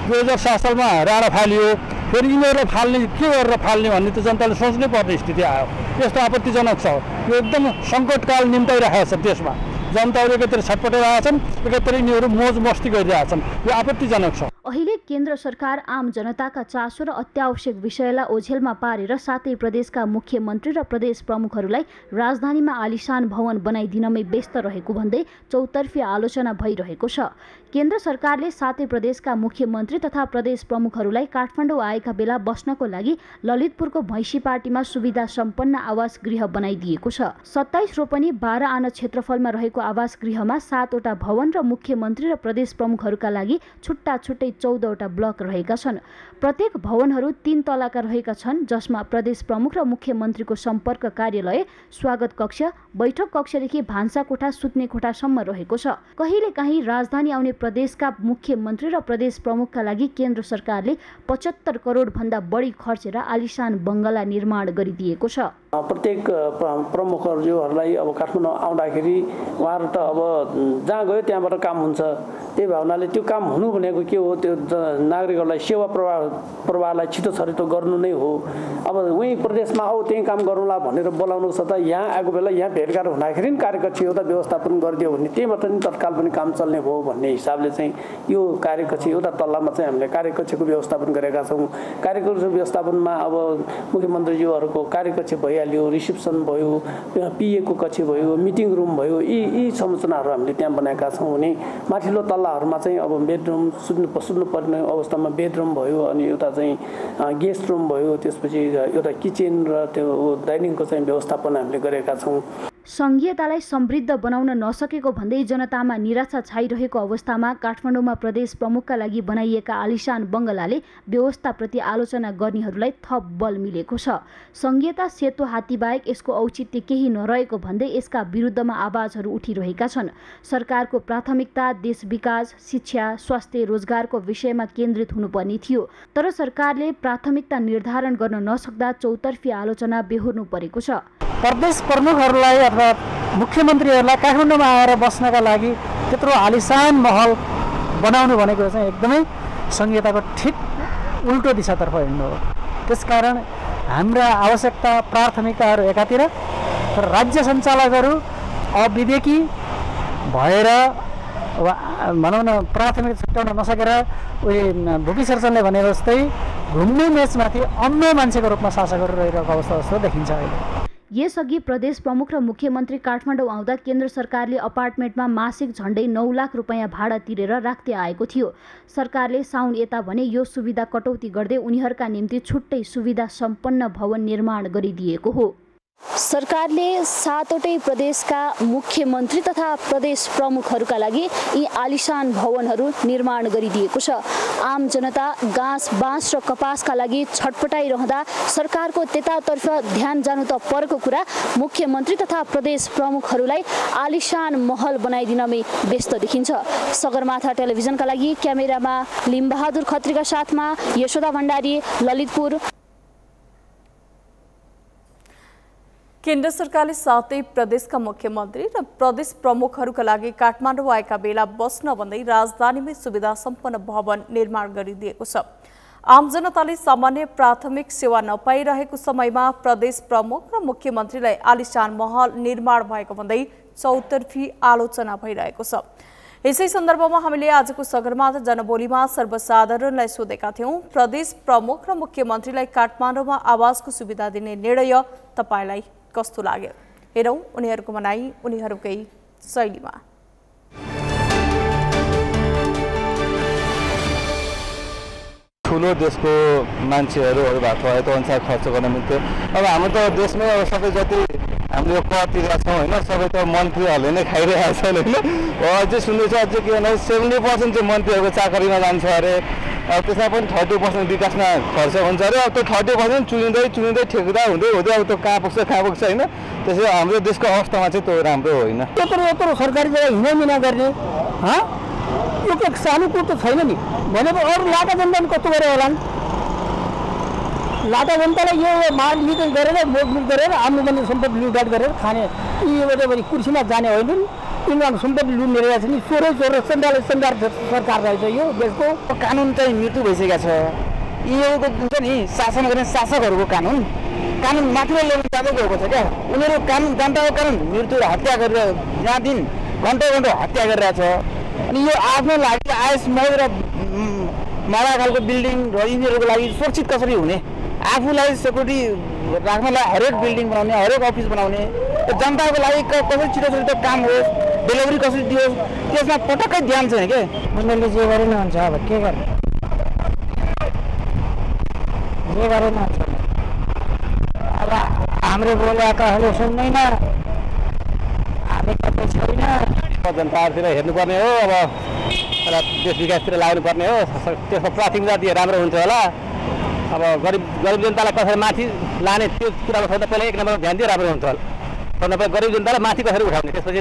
2007 सालमा राणा फालियो, फेरि यिनीहरूलाई फाल्ने के गरेर फाल्ने भन्ने त जनताले सोच्नै पर्ने स्थिति आयो। यस्तो आपत्तिजनक छ। यो एकदम सङ्कटकाल निम्ताइरहेको छ। देशमा जनताहरू एकैतिर छटपटाइरहेका छन्, एकैतिर यिनीहरू मोज मस्ती गरिरहेका छन्। यो आपत्तिजनक छ। अहिले केन्द्र सरकार आम जनताका चासो र अत्यावश्यक विषयलाई ओझेलमा पारेर सातै प्रदेशका मुख्यमन्त्री र प्रदेश प्रमुखहरूलाई राजधानीमा आलिशान भवन बनाइदिनमै व्यस्त रहेको भन्दै चौतर्फी आलोचना भइरहेको छ। केन्द्र सरकारले सातै प्रदेशका मुख्यमन्त्री तथा प्रदेश प्रमुखहरूलाई काठमाडौँ आएका बेला बस्नको लागि ललितपुरको भैँसीपाटीमा सुविधा सम्पन्न आवास गृह बनाइदिएको छ। 27 रोपनी 12 आना क्षेत्रफलमा रहेको आवास गृहमा 7 वटा भवन र मुख्यमन्त्री र प्रदेश प्रमुखहरूका लागि छुट्टा छुट्टै 14 वटा ब्लक रहेका छन्। प्रत्येक भवनहरू 3 तलाका रहेका छन्, जसमा प्रदेश प्रमुख र मुख्यमन्त्रीको सम्पर्क कार्यालय, स्वागत कक्ष, बैठक कक्षदेखि भान्सा कोठा, सुत्ने कोठासम्म रहेको छ। कहिलेकाहीँ राजधानी आउने प्रदेशका मुख्यमन्त्री र प्रदेश प्रमुखका लागि केन्द्र सरकारले 75 करोड भन्दा बढी खर्चेर आलिशान बंगला निर्माण गरिदिएको छ। प्रत्येक प्रमुखहरूलाई अब काठमाडौँ आउँदाखेरि उहाँहरू त अब जहाँ गयो त्यहाँबाट काम हुन्छ। त्यही भावनाले त्यो काम हुनु भनेको के हो, त्यो नागरिकहरूलाई सेवा प्रवाहलाई छिटो छरिटो गर्नु नै हो। अब उही प्रदेशमा आऊ त्यही काम गरौँला भनेर बोलाउनु छ त यहाँ आएको बेला यहाँ भेटघाट हुँदाखेरि कार्यकक्ष एउटा व्यवस्थापन गरिदियो भने त्यही मात्र नि तत्काल पनि काम चल्ने भयो भन्ने हिसाबले चाहिँ यो कार्यकक्ष एउटा तल्लामा चाहिँ हामीले कार्यकक्षको व्यवस्थापन गरेका छौँ। कार्यकक्ष व्यवस्थापनमा अब मुख्यमन्त्रीज्यूहरूको कार्यकक्ष भइहाल्यो, रिसेप्सन भयो, पिएको कक्ष भयो, मिटिङ रुम भयो, यी संरचनाहरू हामीले त्यहाँ बनाएका छौँ भने माथिल्लो तल्लाहरूमा चाहिँ अब बेडरुम सुत्नुपर्ने अवस्थामा बेडरुम भयो, अनि एउटा चाहिँ गेस्ट रुम भयो, त्यसपछि एउटा किचन र त्यो डाइनिङको चाहिँ व्यवस्थापन हामीले गरेका छौँ। संघीयतालाई समृद्ध बनाउन नसकेको भन्दै जनतामा निराशा छाइरहेको अवस्थामा काठमाडौँमा प्रदेश प्रमुखका लागि बनाइएका आलिशान बंगलाले व्यवस्थाप्रति आलोचना गर्नेहरूलाई थप बल मिलेको छ। संघीयता सेतो हात्ती बाहेक यसको औचित्य केही नरहेको भन्दै यसका विरुद्धमा आवाजहरू उठिरहेका छन्। सरकारको प्राथमिकता देश विकास, शिक्षा, स्वास्थ्य, रोजगारको विषयमा केन्द्रित हुनुपर्ने थियो, तर सरकारले प्राथमिकता निर्धारण गर्न नसक्दा चौतर्फी आलोचना बेहोर्नु परेको छ। प्रदेश प्रमुखहरूलाई अथवा मुख्यमन्त्रीहरूलाई काठमाडौँमा आएर बस्नका लागि त्यत्रो आलिशान महल बनाउनु भनेको चाहिँ एकदमै संहिताको ठिक उल्टो दिशातर्फ हिँड्नु हो। त्यसकारण हाम्रा आवश्यकता प्राथमिकताहरू एकातिर, तर राज्य सञ्चालकहरू अविवेकी भएर भनौँ न प्राथमिकता छुट्याउन नसकेर उही भुकी शेरचनले भने जस्तै घुम्ने मेचमाथि अन्य मान्छेको रूपमा शासकहरू रहिरहेको अवस्था जस्तो देखिन्छ अहिले। यसअघि प्रदेश प्रमुख र मुख्यमन्त्री काठमाडौँ आउँदा केन्द्र सरकारले अपार्टमेन्टमा मासिक झण्डै 9 लाख रुपैयाँ भाडा तिरेर राख्दै आएको थियो। सरकारले साउन यता भने यो सुविधा कटौती गर्दै उनीहरूका निम्ति छुट्टै सुविधा सम्पन्न भवन निर्माण गरिदिएको हो। सरकारले 7 वटै प्रदेशका मुख्यमन्त्री तथा प्रदेश प्रमुखहरूका लागि यी आलिशान भवनहरू निर्माण गरिदिएको छ। आम जनता घाँस, बाँस र कपासका लागि छटपटाइरहँदा सरकारको त्यतातर्फ ध्यान जानु त परको कुरा, मुख्यमन्त्री तथा प्रदेश प्रमुखहरूलाई आलिशान महल बनाइदिनमै व्यस्त देखिन्छ। सगरमाथा टेलिभिजनका लागि क्यामेरामा लिम्बहादुर खत्रीका साथमा यशोदा भण्डारी, ललितपुर। केन्द्र सरकारले सातै प्रदेशका मुख्यमन्त्री र प्रदेश प्रमुखहरूका लागि काठमाडौँ आएका बेला बस्न भन्दै राजधानीमै सुविधा सम्पन्न भवन निर्माण गरिदिएको छ। आम जनताले सामान्य प्राथमिक सेवा नपाइरहेको समयमा प्रदेश प्रमुख र मुख्यमन्त्रीलाई आलिशान महल निर्माण भएको भन्दै चौतर्फी आलोचना भइरहेको छ। यसै सन्दर्भमा हामीले आजको सगरमाथा जनबोलीमा सर्वसाधारणलाई सोधेका थियौं, प्रदेश प्रमुख र मुख्यमन्त्रीलाई काठमाडौँमा आवासको सुविधा दिने निर्णय तपाईलाई कस्तो लाग्यो? हेरौं उनीहरूको भनाई उनीहरूकै शैलीमा। ठुलो देशको मान्छेहरू भएको भए त्यो अनुसार खर्च गर्न मिल्थ्यो। अब हाम्रो त देशमै अब सबै जति हामीले यो कर तिरेका छौँ होइन, सबै त मन्त्रीहरूले नै खाइरहेका छन् होइन। अझै सुन्दैछ अझै के भन्दा 70% चाहिँ मन्त्रीहरूको चाकरीमा जान्छ अरे। अब त्यसमा पनि 30% विकासमा खर्च हुन्छ अरे। अब त्यो 30% चुनिँदै ठेकेदार हुँदै अब त्यो कहाँ पुग्छ होइन। त्यसै हाम्रो देशको अवस्थामा चाहिँ त्यो राम्रो होइन। यत्रो सरकारी जग्गा हिँडामिना गर्ने यो के सानो कुरो त छैन नि। भनेको अरू लाटा जनताले कस्तो गरे होलान्? लाटा जनतालाई यो मारलिट गरेर मोडमिट गरेर आफ्नो पनि सम्पत्ति लुटपाट गरेर खाने यीबाट पनि कुर्सीमा जाने होइन नि। यिनीहरू सम्पत्ति लुट्ने रहेछ नि। चोरै सन्दार सरकार रहेछ यो देशको। कानुन चाहिँ मृत्यु भइसकेको छ। योको हुन्छ नि शासन गर्ने शासकहरूको कानुन माथिल्लो लेभल जाँदै गएको छ क्या। उनीहरू कानुन जनताको कानुन मृत्यु हत्या गरेर यहाँ दिन घन्टौँ हत्या गरिरहेछ। अनि यो आफ्नो लागि आयसमय र माडा खालको बिल्डिङ र इन्जिनियरको लागि सुरक्षित कसरी हुने, आफूलाई सेक्युरिटी राख्नलाई हरेक बिल्डिङ बनाउने, हरेक अफिस बनाउने, जनताको लागि कसरी छिटो काम होस्, डेलिभरी कसरी दियोस्, त्यसमा पटक्कै ध्यान छैन के। उनीहरूले जे गरे न हुन्छ, अब के गर्ने, जे गरे न हुन्छ। अब हाम्रो बोलाकाहरूले सुन्दैन, हामी कतै छैन। जनताहरूतिर हेर्नुपर्ने हो, अब देश विकासतिर लाग्नुपर्ने हो, त्यसको प्राथमिकता दिए राम्रो हुन्छ होला। अब गरिब जनतालाई कसरी माथि लाने त्यो कुरामा सबभन्दा पहिला एक नम्बरमा ध्यान दिए राम्रो हुन्छ होला। सबभन्दा पहिला गरिब जनतालाई माथि कसरी उठाउने, त्यसपछि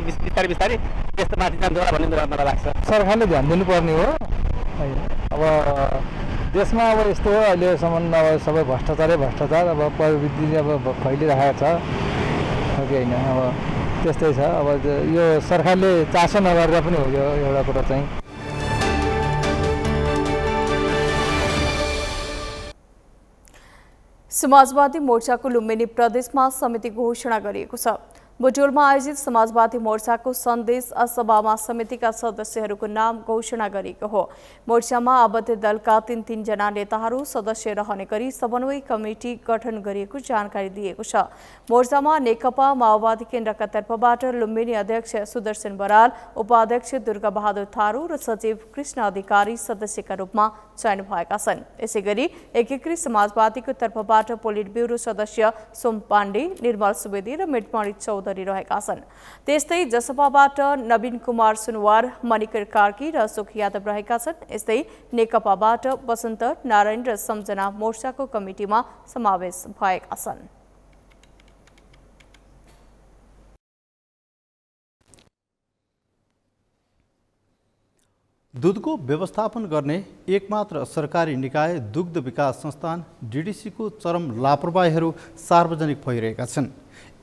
बिस्तारै त्यस्तो माथि जान्छ होला भन्ने मलाई लाग्छ। सरकारले ध्यान दिनुपर्ने हो। अब देशमा अब यस्तो हो, अहिलेसम्म अब सबै भ्रष्टाचार, अब प्रविधि अब फैलिरहेको छ कि होइन। अब त्यस्तै छ। अब यो सरकारले चासो नगरेर पनि हो यो एउटा कुरा चाहिँ। समाजवादी मोर्चाको लुम्बिनी प्रदेशमा समिति घोषणा गरिएको छ। बुटोलमा आयोजित समाजवादी मोर्चाको सन्देश सभामा समितिका सदस्यहरूको नाम घोषणा गरिएको हो। मोर्चामा आबद्ध दलका 3 जना नेताहरू सदस्य रहने गरी समन्वय कमिटी गठन गरिएको जानकारी दिएको छ। मोर्चामा नेकपा माओवादी केन्द्रका तर्फबाट लुम्बिनी अध्यक्ष सुदर्शन बराल, उपाध्यक्ष दुर्गा बहादुर थारू र सचिव कृष्ण अधिकारी सदस्यका रूपमा चयन भएका छन्। यसैगरी एकीकृत समाजवादीको तर्फबाट पोलिट ब्युरो सदस्य सोम पाण्डे, निर्मल सुवेदी र मिटमणि चौधरी रहेका छन्। त्यस्तै जसपाबाट नवीन कुमार सुनवार, मणिकर कार्की र अशोक यादव रहेका छन्। यस्तै नेकपाबाट वसन्त नारायण र सम्झना मोर्चाको कमिटीमा समावेश भएका छन्। दुधको व्यवस्थापन गर्ने एकमात्र सरकारी निकाय दुग्ध विकास संस्थान डीडीसीको चरम लापरवाहीहरू सार्वजनिक भइरहेका छन्।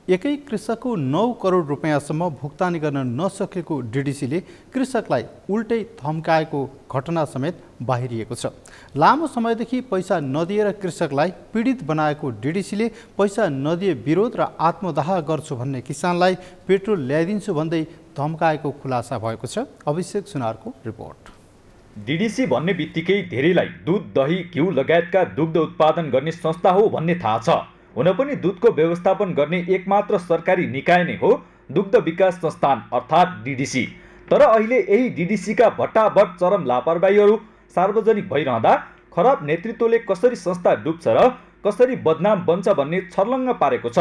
एकै कृषकको 9 करोड रुपैयाँसम्म भुक्तानी गर्न नसकेको डीडीसीले कृषकलाई उल्टै धम्काएको घटना समेत बाहिरिएको छ। लामो समयदेखि पैसा नदिएर कृषकलाई पीडित बनाएको डीडीसीले पैसा नदिए विरोध र आत्मदाह गर्छु भन्ने किसानलाई पेट्रोल ल्याइदिन्छु भन्दै धम्काएको खुलासा भएको छ। अभिषेक सुनारको रिपोर्ट। डीडीसी भन्ने बित्तिकै धेरैलाई दुध, दही, घिउ लगायतका दुग्ध उत्पादन गर्ने संस्था हो भन्ने थाहा छ। हुन पनि दुधको व्यवस्थापन गर्ने एकमात्र सरकारी निकाय नै हो दुग्ध विकास संस्थान अर्थात् डीडीसी। तर अहिले यही डीडीसीका भट्टाभट चरम लापरवाहीहरू सार्वजनिक भइरहँदा खराब नेतृत्वले कसरी संस्था डुब्छ र कसरी बदनाम बन्छ भन्ने छर्लङ्ग पारेको छ।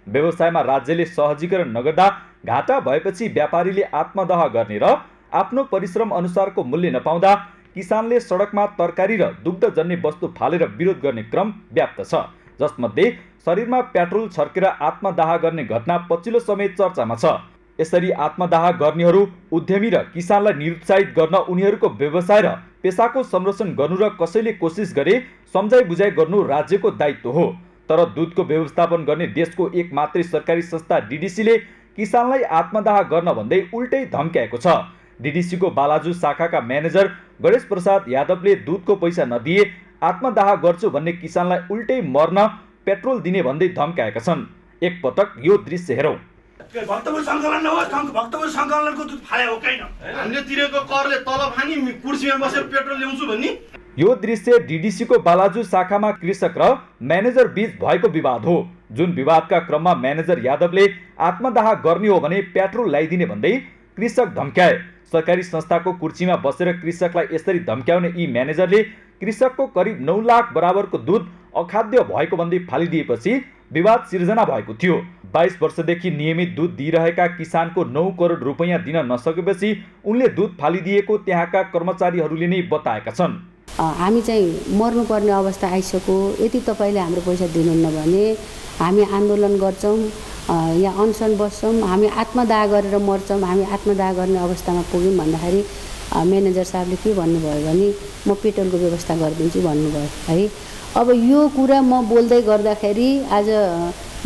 व्यवसायमा राज्यले सहजीकरण नगर्दा घाटा भएपछि व्यापारीले आत्मदाह गर्ने र आफ्नो परिश्रम अनुसारको मूल्य नपाउँदा किसानले सडकमा तरकारी र दुग्धजन्य वस्तु फालेर विरोध गर्ने क्रम व्याप्त छ। जसमध्ये शरीरमा पेट्रोल छर्केर आत्मदाह गर्ने घटना पछिल्लो समय चर्चामा छ। यसरी आत्मदाह गर्नेहरू उद्यमी र किसानलाई निरुत्साहित गर्न उनीहरूको व्यवसाय र पेसाको संरक्षण गर्नु र कसैले कोसिस गरे सम्झाइ बुझाइ गर्नु राज्यको दायित्व हो। तर दुधको व्यवस्थापन गर्ने देशको एक मात्रै सरकारी संस्था डीडीसीले किसानलाई आत्मदाह गर्न भन्दै उल्टै धम्क्याएको छ। डीडीसीको बालाजु शाखाका म्यानेजर गणेश प्रसाद यादवले दुधको पैसा नदिए आत्मदाह गर्छु भन्ने किसानलाई उल्टै मर्न पेट्रोल दिने भन्दै धम्काएका छन्। एक पटक यो दृश्य हेरौँ। भक्तपुर सङ्कलन हो, भक्तपुर सङ्कलनको दुध फाले हो कैन? हामीले तिरेको करले तलब खानी कुर्सीमा बसेर पेट्रोल ल्याउँछु भन्ने। यो दृश्य डीडीसीको बालाजु शाखामा कृषक र म्यानेजर बीच भएको विवाद हो। जुन विवादका क्रममा म्यानेजर यादवले आत्मदाह गर्ने हो भने पेट्रोल ल्याइदिने भन्दै कृषक धम्क्याए। सरकारी संस्थाको कुर्सीमा बसेर कृषकलाई यसरी धम्क्याउने यी म्यानेजरले कृषकको करिब 9 लाख बराबरको दुध अखाद्य भएको भन्दै फालिदिएपछि विवाद सिर्जना भएको थियो। 22 वर्षदेखि नियमित दुध दिइरहेका किसानको 9 करोड रुपैयाँ दिन नसकेपछि उनले दुध फालिदिएको त्यहाँका कर्मचारीहरूले नै बताएका छन्। हामी चाहिँ मर्नुपर्ने अवस्था आइसक्यो। यदि तपाईँले हाम्रो पैसा दिनुहुन्न भने हामी आन्दोलन गर्छौँ, यहाँ अनसन बस्छौँ, हामी आत्मदाह गरेर मर्छौँ, हामी आत्मदाह गर्ने अवस्थामा पुग्यौँ भन्दाखेरि म्यानेजर साहबले के भन्नुभयो भने म पेट्रोलको व्यवस्था गरिदिन्छु भन्नुभयो है। अब यो कुरा म बोल्दै गर्दाखेरि आज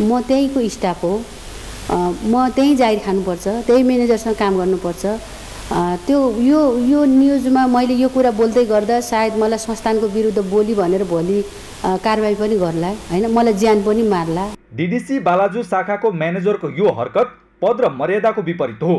म त्यहीँको स्टाफ हो, म त्यहीँ जाहिर खानुपर्छ, त्यही म्यानेजरसँग काम गर्नुपर्छ। त्यो यो न्युजमा मैले यो कुरा बोल्दै गर्दा सायद मलाई संस्थानको विरुद्ध बोली भनेर भोलि कारबाही पनि गर्ला हैन, मलाई ज्यान पनि मार्ला। डीडीसी बालाजु शाखाको म्यानेजरको यो हरकत पद र मर्यादाको विपरीत हो।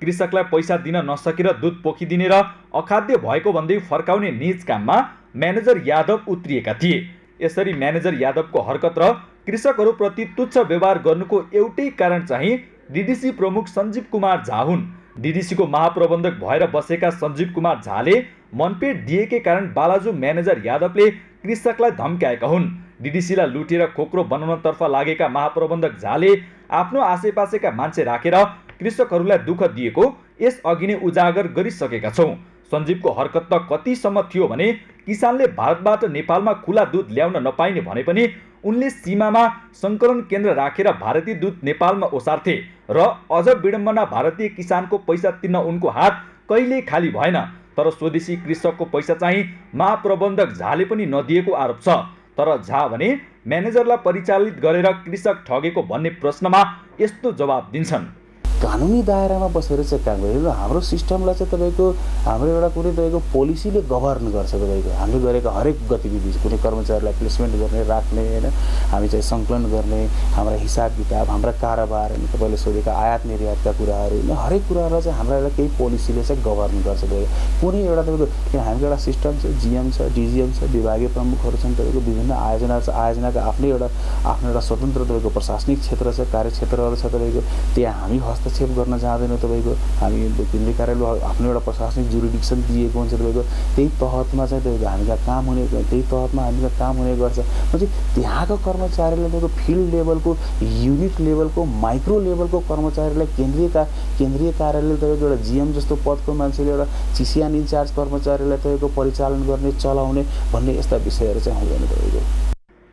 कृषकलाई पैसा दिन नसकेर दुध पोखिदिने र अखाद्य भएको भन्दै फर्काउने निज काममा म्यानेजर यादव उत्रिएका थिए। यसरी म्यानेजर यादवको हरकत र कृषकहरूप्रति तुच्छ व्यवहार गर्नुको एउटै कारण चाहिँ डिडिसी प्रमुख सञ्जीव कुमार झा हुन्। डिडिसीको महाप्रबन्धक भएर बसेका सञ्जीव कुमार झाले मनपेट दिएकै कारण बालाजु म्यानेजर यादवले कृषकलाई धम्क्याएका हुन्। डिडिसीलाई लुटेर खोक्रो बनाउनतर्फ लागेका महाप्रबन्धक झाले आफ्नो आसेपासेका मान्छे राखेर कृषकहरूलाई दुःख दिएको यसअघि नै उजागर गरिसकेका छौँ। सञ्जीवको हरकत त कतिसम्म थियो भने किसानले भारतबाट नेपालमा खुला दुध ल्याउन नपाइने भने पनि उनले सीमामा सङ्कलन केन्द्र राखेर भारतीय दुध नेपालमा ओसार्थे र अझ विडम्बना भारतीय किसानको पैसा तिर्न उनको हात कहिल्यै खाली भएन। तर स्वदेशी कृषकको पैसा चाहिँ महाप्रबन्धक झाले पनि नदिएको आरोप छ। तर झा भने म्यानेजरलाई परिचालित गरेर कृषक ठगेको भन्ने प्रश्नमा यस्तो जवाब दिन्छन्। कानुनी दायरामा बसेर चाहिँ काम गरेको हाम्रो सिस्टमलाई चाहिँ तपाईँको हाम्रो एउटा कुनै तपाईँको पोलिसीले गभर्न गर्छ। तपाईँको हामीले गरेका हरेक गतिविधि कुनै कर्मचारीलाई प्लेसमेन्ट गर्ने राख्ने होइन, हामी चाहिँ सङ्कलन गर्ने, हाम्रा हिसाब किताब, हाम्रा कारोबार, होइन तपाईँले सोधेका आयात निर्यातका कुराहरू, होइन हरेक कुराहरूलाई चाहिँ हाम्रा एउटा केही पोलिसीले चाहिँ गभर्न गर्छ। तपाईँको कुनै एउटा तपाईँको हाम्रो एउटा सिस्टम छ, जिएम छ, डिजिएम छ, विभागीय प्रमुखहरू छन्, तपाईँको विभिन्न आयोजना छ, आयोजनाको आफ्नो एउटा स्वतन्त्र तपाईँको प्रशासनिक क्षेत्र छ, कार्यक्षेत्रहरू छ। तपाईँको त्यहाँ हामी हस्तक्षेप गर्न जाँदैनौँ। तपाईँको हामी केन्द्रीय कार्यालय आफ्नो एउटा प्रशासनिक जुरिडिक्सन दिएको हुन्छ। तपाईँको त्यही तहतमा चाहिँ तपाईँको हामीका काम हुने, त्यही तहतमा हामीका काम हुने गर्छ। चाहिँ त्यहाँको कर्मचारीले तपाईँको फिल्ड लेभलको, युनिट लेभलको, माइक्रो लेभलको कर्मचारीलाई केन्द्रीय कार्यालय तपाईँको एउटा जिएम जस्तो पदको मान्छेले एउटा चिसियान इन्चार्ज कर्मचारीलाई तपाईँको परिचालन गर्ने, चलाउने भन्ने यस्ता विषयहरू चाहिँ हुँदैन। तपाईँको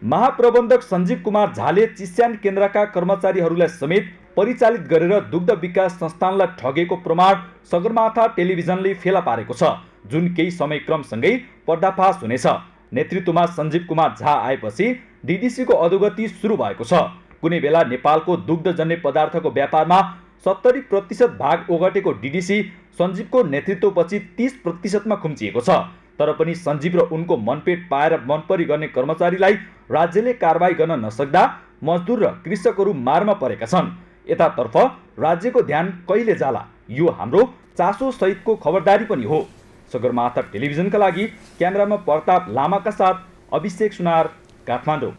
महाप्रबन्धक सञ्जीव कुमार झाले चिस्यान केन्द्रका कर्मचारीहरूलाई समेत परिचालित गरेर दुग्ध विकास संस्थानलाई ठगेको प्रमाण सगरमाथा टेलिभिजनले फेला पारेको छ, जुन केही समयक्रमसँगै पर्दाफास हुनेछ। नेतृत्वमा सञ्जीव कुमार झा आएपछि डिडिसीको अधोगति सुरु भएको छ। कुनै बेला नेपालको दुग्धजन्य पदार्थको व्यापारमा 70% भाग ओगटेको डिडिसी सञ्जीवको नेतृत्वपछि 30%मा खुम्चिएको छ। तर पनि सञ्जीव र उनको मनपेट पाएर मनपरी गर्ने कर्मचारीलाई राज्यले कारबाही गर्न नसक्दा मजदुर र कृषकहरू मारमा परेका छन्। यतातर्फ राज्यको ध्यान कहिले जाला, यो हाम्रो चासो सहितको खबरदारी पनि हो। सगरमाथा टेलिभिजनका लागि क्यामेरामा प्रताप लामाका साथ अभिषेक सुनार, काठमाडौँ।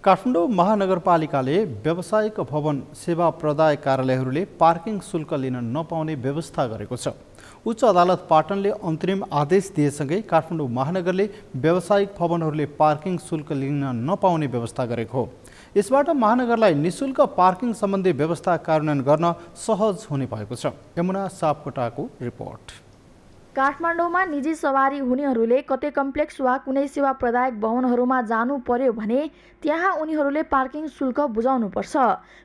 काठमाडौँ महानगरपालिकाले व्यावसायिक भवन सेवा प्रदाय कार्यालयहरूले पार्किङ शुल्क लिन नपाउने व्यवस्था गरेको छ। उच्च अदालत पाटनले अन्तरिम आदेश दिएसँगै काठमाडौँ महानगरले व्यावसायिक भवनहरूले पार्किङ शुल्क लिन नपाउने व्यवस्था गरेको हो। यसबाट महानगरलाई निःशुल्क पार्किङ सम्बन्धी व्यवस्था कार्यान्वयन गर्न सहज हुने भएको छ। यमुना सापकोटाको रिपोर्ट। काठमाडौँमा निजी सवारी हुनेहरूले कतै कम्प्लेक्स वा कुनै सेवा प्रदायक भवनहरूमा जानु पर्यो भने त्यहाँ उनीहरूले पार्किङ शुल्क बुझाउनुपर्छ।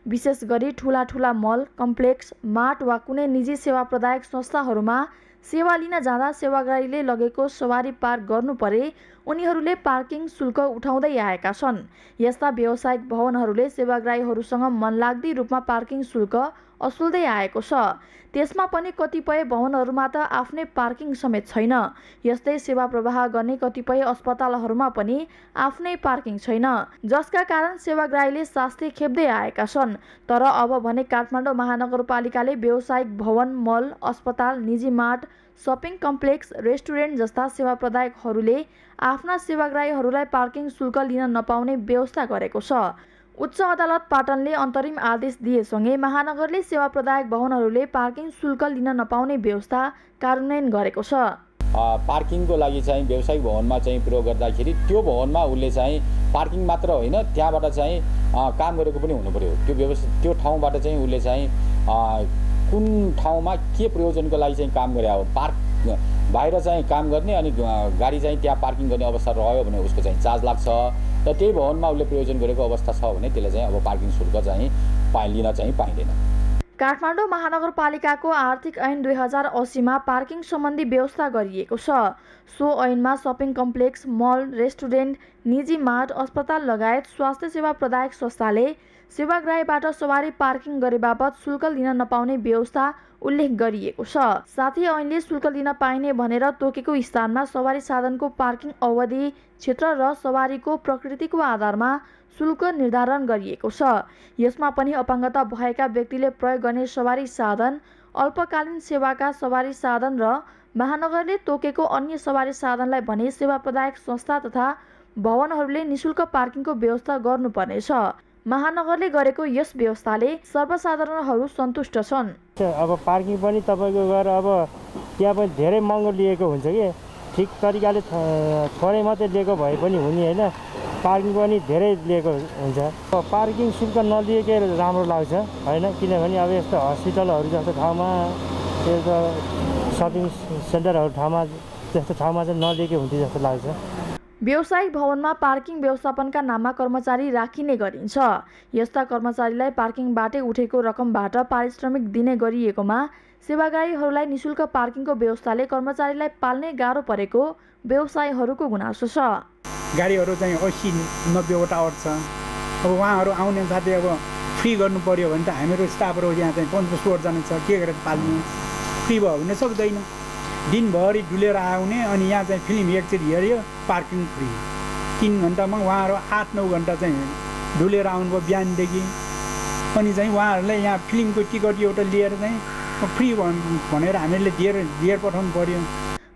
विशेष गरी ठुला मल, कम्प्लेक्स, मार्ट वा कुनै निजी सेवा प्रदायक संस्थाहरूमा सेवा लिन जाँदा सेवाग्राहीले लगेको सवारी पार गर्नु परे उनीहरूले पार्किङ शुल्क उठाउँदै आएका छन्। यस्ता व्यावसायिक भवनहरूले सेवाग्राहीहरूसँग मनलाग्दी रूपमा पार्किङ शुल्क असुल्दै आएको छ। त्यसमा पनि कतिपय भवनहरूमा त आफ्नै पार्किङ समेत छैन। यस्तै सेवा प्रवाह गर्ने कतिपय अस्पतालहरूमा पनि आफ्नै पार्किङ छैन, जसका कारण सेवाग्राहीले शास्ति खेप्दै आएका छन्। तर अब भने काठमाडौँ महानगरपालिकाले व्यावसायिक भवन, मल, अस्पताल, निजी मार्ट, सपिङ कम्प्लेक्स, रेस्टुरेन्ट जस्ता सेवा प्रदायकहरूले आफ्ना सेवाग्राहीहरूलाई पार्किङ शुल्क लिन नपाउने व्यवस्था गरेको छ। उच्च अदालत पाटनले अन्तरिम आदेश दिएसँगै महानगरले सेवा प्रदायक भवनहरूले पार्किङ शुल्क लिन नपाउने व्यवस्था कार्यान्वयन गरेको छ। पार्किङको लागि चाहिँ व्यावसायिक भवनमा चाहिँ प्रयोग गर्दाखेरि त्यो भवनमा उसले चाहिँ पार्किङ मात्र होइन, त्यहाँबाट चाहिँ काम गरेको पनि हुनु पर्यो। त्यो ठाउँबाट चाहिँ उसले चाहिँ कुन ठाउँमा के प्रयोजनको लागि चाहिँ काम गरे हो, पार्क बाहिर चाहिँ काम गर्ने अनि गाडी चाहिँ त्यहाँ पार्किङ गर्ने अवस्था रह्यो भने उसको चाहिँ चार्ज लाग्छ। र त्यही भवनमा उसले प्रयोजन गरेको अवस्था छ भने त्यसले चाहिँ अब पार्किङ शुल्क चाहिँ लिन चाहिँ पाइँदैन। काठमाडौँ महानगरपालिकाको आर्थिक ऐन 2080मा पार्किङ सम्बन्धी व्यवस्था गरिएको छ। सो ऐनमा सपिङ कम्प्लेक्स, मल, रेस्टुरेन्ट, निजी मार्ट, अस्पताल लगायत स्वास्थ्य सेवा प्रदायक संस्थाले सेवाग्राहीबाट सवारी पार्किङ गरे बापत शुल्क लिन नपाउने व्यवस्था उल्लेख गरिएको छ। साथै ऐनले शुल्क लिन पाइने भनेर तोकेको स्थानमा सवारी साधनको पार्किङ अवधि, क्षेत्र र सवारीको प्रकृतिको आधारमा शुल्क निर्धारण गरिएको छ। यसमा पनि अपाङ्गता भएका व्यक्तिले प्रयोग गर्ने सवारी साधन, अल्पकालीन सेवाका सवारी साधन र महानगरले तोकेको अन्य सवारी साधनलाई भने सेवा प्रदायक संस्था तथा भवनहरूले निशुल्क पार्किङको व्यवस्था गर्नुपर्नेछ। महानगरले गरेको यस व्यवस्थाले सर्वसाधारणहरू सन्तुष्ट छन्। अब पार्किङ पनि तपाईँको गएर अब त्यहाँ पनि धेरै महँगो लिएको हुन्छ कि ठिक तरिकाले थोरै मात्रै लिएको भए पनि हुने होइन, पार्किङ पनि धेरै लिएको हुन्छ। पार्किङ शुल्क नलिएकै राम्रो लाग्छ होइन, किनभने अब यस्तो हस्पिटलहरू जस्तो ठाउँमा, यस्तो सपिङ सेन्टरहरू ठाउँमा जस्तो ठाउँमा चाहिँ नलिएकै हुन्थ्यो जस्तो लाग्छ। व्यावसायिक भवनमा पार्किङ व्यवस्थापनका नाममा कर्मचारी राखिने गरिन्छ। यस्ता कर्मचारीलाई पार्किङबाटै उठेको रकमबाट पारिश्रमिक दिने गरिएकोमा सेवाग्राहीहरूलाई निशुल्क पार्किङको व्यवस्थाले कर्मचारीलाई पाल्ने गाह्रो परेको व्यवसायीहरूको गुनासो छ। गाडीहरू चाहिँ 80-90वटा अट्छ। अब उहाँहरू आउने साथै अब फ्री गर्नु पर्यो भने त हामीहरू स्टाफहरू यहाँ चाहिँ 15-16जना छ, के गरेर पाल्ने? फ्री भयो भने सक्दैन। दिनभरि डुलेर आउने अनि यहाँ चाहिँ फिल्म एकचोटि हेऱ्यो पार्किङ फ्री। 3 घन्टामा उहाँहरू 8-9 घन्टा चाहिँ डुलेर आउनुभयो बिहानदेखि, अनि चाहिँ उहाँहरूलाई यहाँ फिल्मको टिकट एउटा लिएर चाहिँ फ्री भनेर हामीले दिएर पठाउनु पर्यो।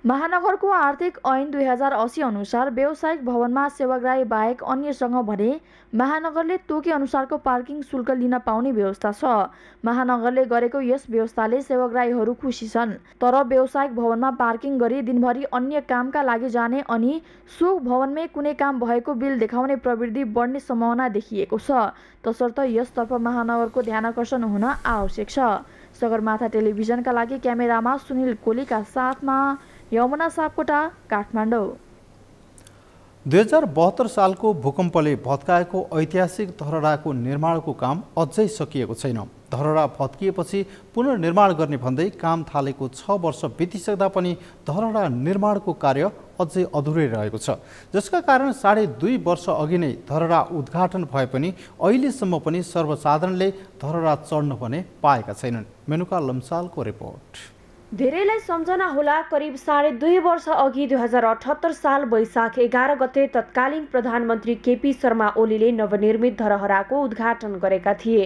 महानगरको आर्थिक ऐन 2080 अनुसार व्यावसायिक भवनमा सेवाग्राही बाहेक अन्यसँग भने महानगरले तोके अनुसारको पार्किङ शुल्क लिन पाउने व्यवस्था छ। महानगरले गरेको यस व्यवस्थाले सेवाग्राहीहरू खुसी छन्। तर व्यावसायिक भवनमा पार्किङ गरी दिनभरि अन्य कामका लागि जाने अनि सो भवनमै कुनै काम भएको बिल देखाउने प्रवृत्ति बढ्ने सम्भावना देखिएको छ। तसर्थ यसतर्फ महानगरको ध्यानाकर्षण हुन आवश्यक छ। सगरमाथा टेलिभिजनका लागि क्यामेरामा सुनिल कोलीका साथमा यमुना सापकोटा, काठमाडौँ। 2072 सालको भूकम्पले भत्काएको ऐतिहासिक धरहराको निर्माणको काम अझै सकिएको छैन। धरहरा भत्किएपछि पुनर्निर्माण गर्ने भन्दै काम थालेको 6 वर्ष बितिसक्दा पनि धरहरा निर्माणको कार्य अझै अधुरै रहेको छ, जसका कारण 2.5 वर्ष अघि नै धरहरा उद्घाटन भए पनि अहिलेसम्म पनि सर्वसाधारणले धरहरा चढ्न भने पाएका छैनन्। मेनुका लम्सालको रिपोर्ट। धेरैलाई सम्झना होला, करिब 2.5 वर्ष अघि 2078 साल वैशाख 11 गते तत्कालीन प्रधानमन्त्री केपी शर्मा ओलीले नवनिर्मित धरहराको उद्घाटन गरेका थिए।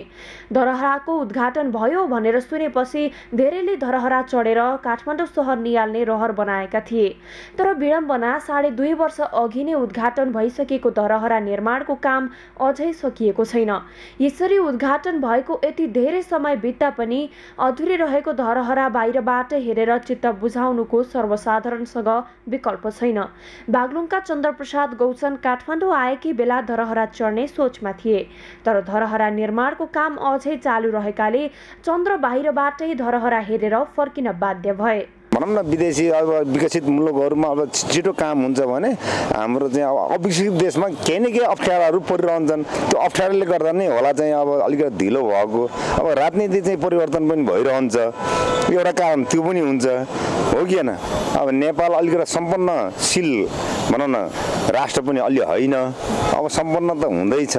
धरहराको उद्घाटन भयो भनेर सुनेपछि धेरैले धरहरा चढेर काठमाडौँ सहर नियाल्ने रहर बनाएका थिए। तर विडम्बना 2.5 वर्ष अघि नै उद्घाटन भइसकेको धरहरा निर्माणको काम अझै सकिएको छैन। यसरी उद्घाटन भएको यति धेरै समय बित्दा पनि अधुरै रहेको धरहरा बाहिरबाट हेरेर चित्त बुझाउनुको सर्वसाधारणसँग विकल्प छैन। बागलुङका चन्द्रप्रसाद गौचन काठमाडौँ आएकी बेला धरहरा चढ्ने सोचमा थिए, तर धरहरा निर्माणको काम अझै चालु रहेकाले चन्द्र बाहिरबाटै धरहरा हेरेर फर्किन बाध्य भए। भनौँ न, विदेशी अब विकसित मुलुकहरूमा अब छिटो काम हुन्छ भने हाम्रो चाहिँ अब अविकसित देशमा केही न केही अप्ठ्याराहरू परिरहन्छन्। त्यो अप्ठ्याराले गर्दा नै होला चाहिँ अब अलिकति ढिलो भएको। अब राजनीति चाहिँ परिवर्तन पनि भइरहन्छ, एउटा कारण त्यो पनि हुन्छ, हो कि होइन? अब नेपाल अलिकति सम्पन्नशील भनौँ न राष्ट्र पनि अलि होइन, अब सम्पन्न त हुँदैछ।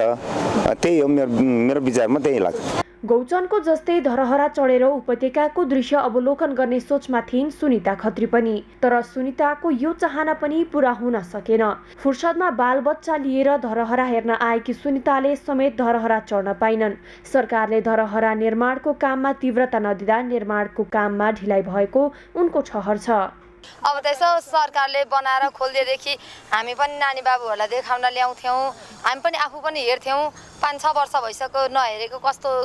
त्यही हो मेरो विचारमा, त्यही लाग्छ। गौचनको जस्तै धरहरा चढेर उपत्यकाको दृश्य अवलोकन गर्ने सोचमा थिइन् सुनिता खत्री पनि। तर सुनिताको यो चाहना पनि पूरा हुन सकेन। फुर्सदमा बालबच्चा लिएर धरहरा हेर्न आएकी सुनिताले समेत धरहरा चढ्न पाइनन्। सरकारले धरहरा निर्माणको काममा तीव्रता नदिँदा निर्माणको काममा ढिलाइ भएको उनको ठहर छ। अब त्यसो सरकारले बनाएर खोलिदिएदेखि हामी पनि नानी बाबुहरूलाई देखाउन ल्याउँथ्यौँ, हामी पनि आफू पनि हेर्थ्यौँ। 5-6 वर्ष भइसक्यो नहेरेको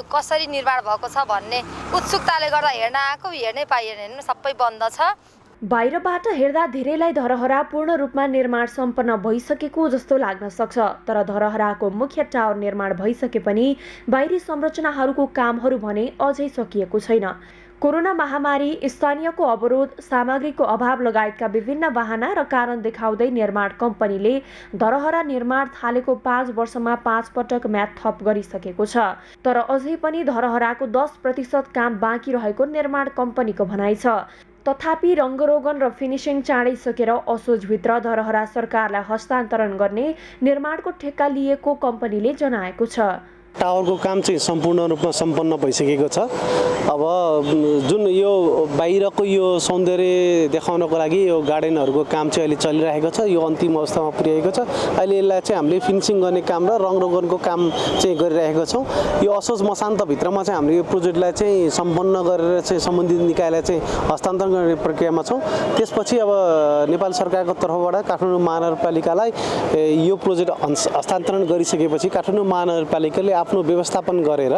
कसरी निर्माण भएको छ भन्ने उत्सुकताले गर्दा हेर्न आएको, हेर्नै पाइएन, सबै बन्द छ। बाहिरबाट हेर्दा धेरैलाई धरहरा पूर्ण रूपमा निर्माण सम्पन्न भइसकेको जस्तो लाग्न सक्छ। तर धरहराको मुख्य टावर निर्माण भइसके पनि बाहिरी संरचनाहरूको कामहरू भने अझै सकिएको छैन। कोरोना महामारी, स्थानीयको अवरोध, सामग्रीको अभाव लगायतका विभिन्न बहाना र कारण देखाउँदै निर्माण कम्पनीले धरहरा निर्माण थालेको 5 वर्षमा 5 पटक म्याद थप गरिसकेको छ। तर अझै पनि धरहराको 10% काम बाँकी रहेको निर्माण कम्पनीको भनाइ छ। तथापि रङ्गरोगन र फिनिसिङ चाँडै सकेर असोजभित्र धरहरा सरकारलाई हस्तान्तरण गर्ने निर्माणको ठेक्का लिएको कम्पनीले जनाएको छ। टावरको काम चाहिँ सम्पूर्ण रूपमा सम्पन्न भइसकेको छ। अब जुन यो बाहिरको यो सौन्दर्य देखाउनको लागि यो गार्डनहरूको काम चाहिँ अहिले चलिरहेको छ, यो अन्तिम अवस्थामा पुर्याएको छ। अहिले यसलाई चाहिँ हामीले फिनिसिङ गर्ने काम र रङरोगनको काम चाहिँ गरिरहेको छौँ। यो असोज मसान्तभित्रमा चाहिँ हामीले यो प्रोजेक्टलाई चाहिँ सम्पन्न गरेर चाहिँ सम्बन्धित निकायलाई चाहिँ हस्तान्तरण गर्ने प्रक्रियामा छौँ। त्यसपछि अब नेपाल सरकारको तर्फबाट काठमाडौँ महानगरपालिकालाई यो प्रोजेक्ट हस्तान्तरण गरिसकेपछि काठमाडौँ महानगरपालिकाले आफ्नो व्यवस्थापन गरेर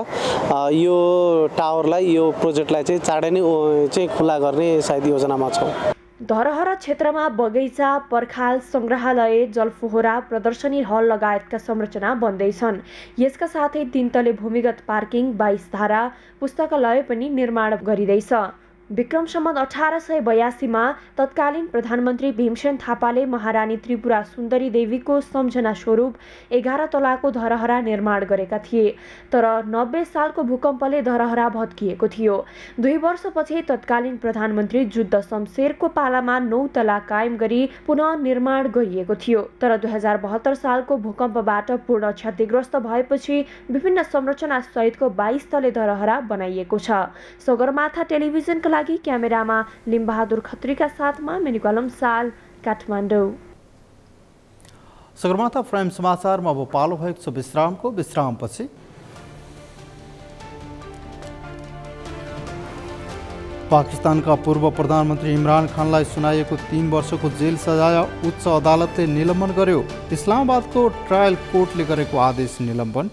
यो टावरलाई यो प्रोजेक्टलाई चाहिँ चाँडै नै चाहिँ खुला गर्ने सायद योजनामा छौँ। धरहरा क्षेत्रमा बगैँचा, पर्खाल, सङ्ग्रहालय, जलफोहरा, प्रदर्शनी हल लगायतका संरचना बन्दैछन्। यसका साथै 3 तले भूमिगत पार्किङ, 22 धारा पुस्तकालय पनि निर्माण गरिँदैछ। विक्रम सम्वत 1882 मा तत्कालीन प्रधानमन्त्री भीमसेन थापाले महारानी त्रिपुरा सुन्दरी देवीको सम्झना स्वरूप 11 तलाको धरहरा निर्माण गरेका थिए। तर 90 सालको भूकम्पले धरहरा भत्किएको थियो। 2 वर्षपछि तत्कालीन प्रधानमन्त्री जुद्ध शमशेरको पालामा 9 तला कायम गरी पुनः निर्माण गरिएको थियो। तर 2072 सालको भूकम्पबाट पूर्ण क्षतिग्रस्त भएपछि विभिन्न संरचना सहितको 22 तले धरहरा बनाइएको छ। सगरमाथा टेलिभिजनका लागि क्यामेरामा लिम्बहादुर खत्रीका साथमा मेनिकलम साल, काठमाडौँ। सगरमाथा प्राइम समाचारमा अब पालो भएको छ विश्रामको। विश्रामपछि पाकिस्तानका पूर्व प्रधानमन्त्री इमरान खानलाई सुनाइएको 3 वर्षको जेल सजाय उच्च अदालतले निलम्बन गर्यो। इस्लामाबादको ट्रायल कोर्टले गरेको आदेश निलम्बन।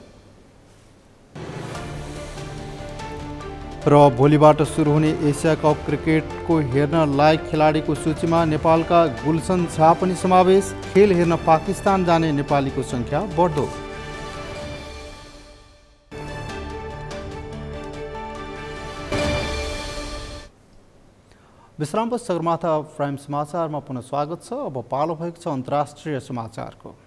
र भोलिबाट सुरु हुने एसिया कप क्रिकेटको हेर्न लायक खेलाडीको सूचीमा नेपालका गुलसन झा पनि समावेश। खेल हेर्न पाकिस्तान जाने नेपालीको संख्या बढ्दो। विश्रामपछि सगरमाथा प्राइम समाचारमा पुनः स्वागत छ। अब पालो भएको छ अन्तर्राष्ट्रिय समाचारको।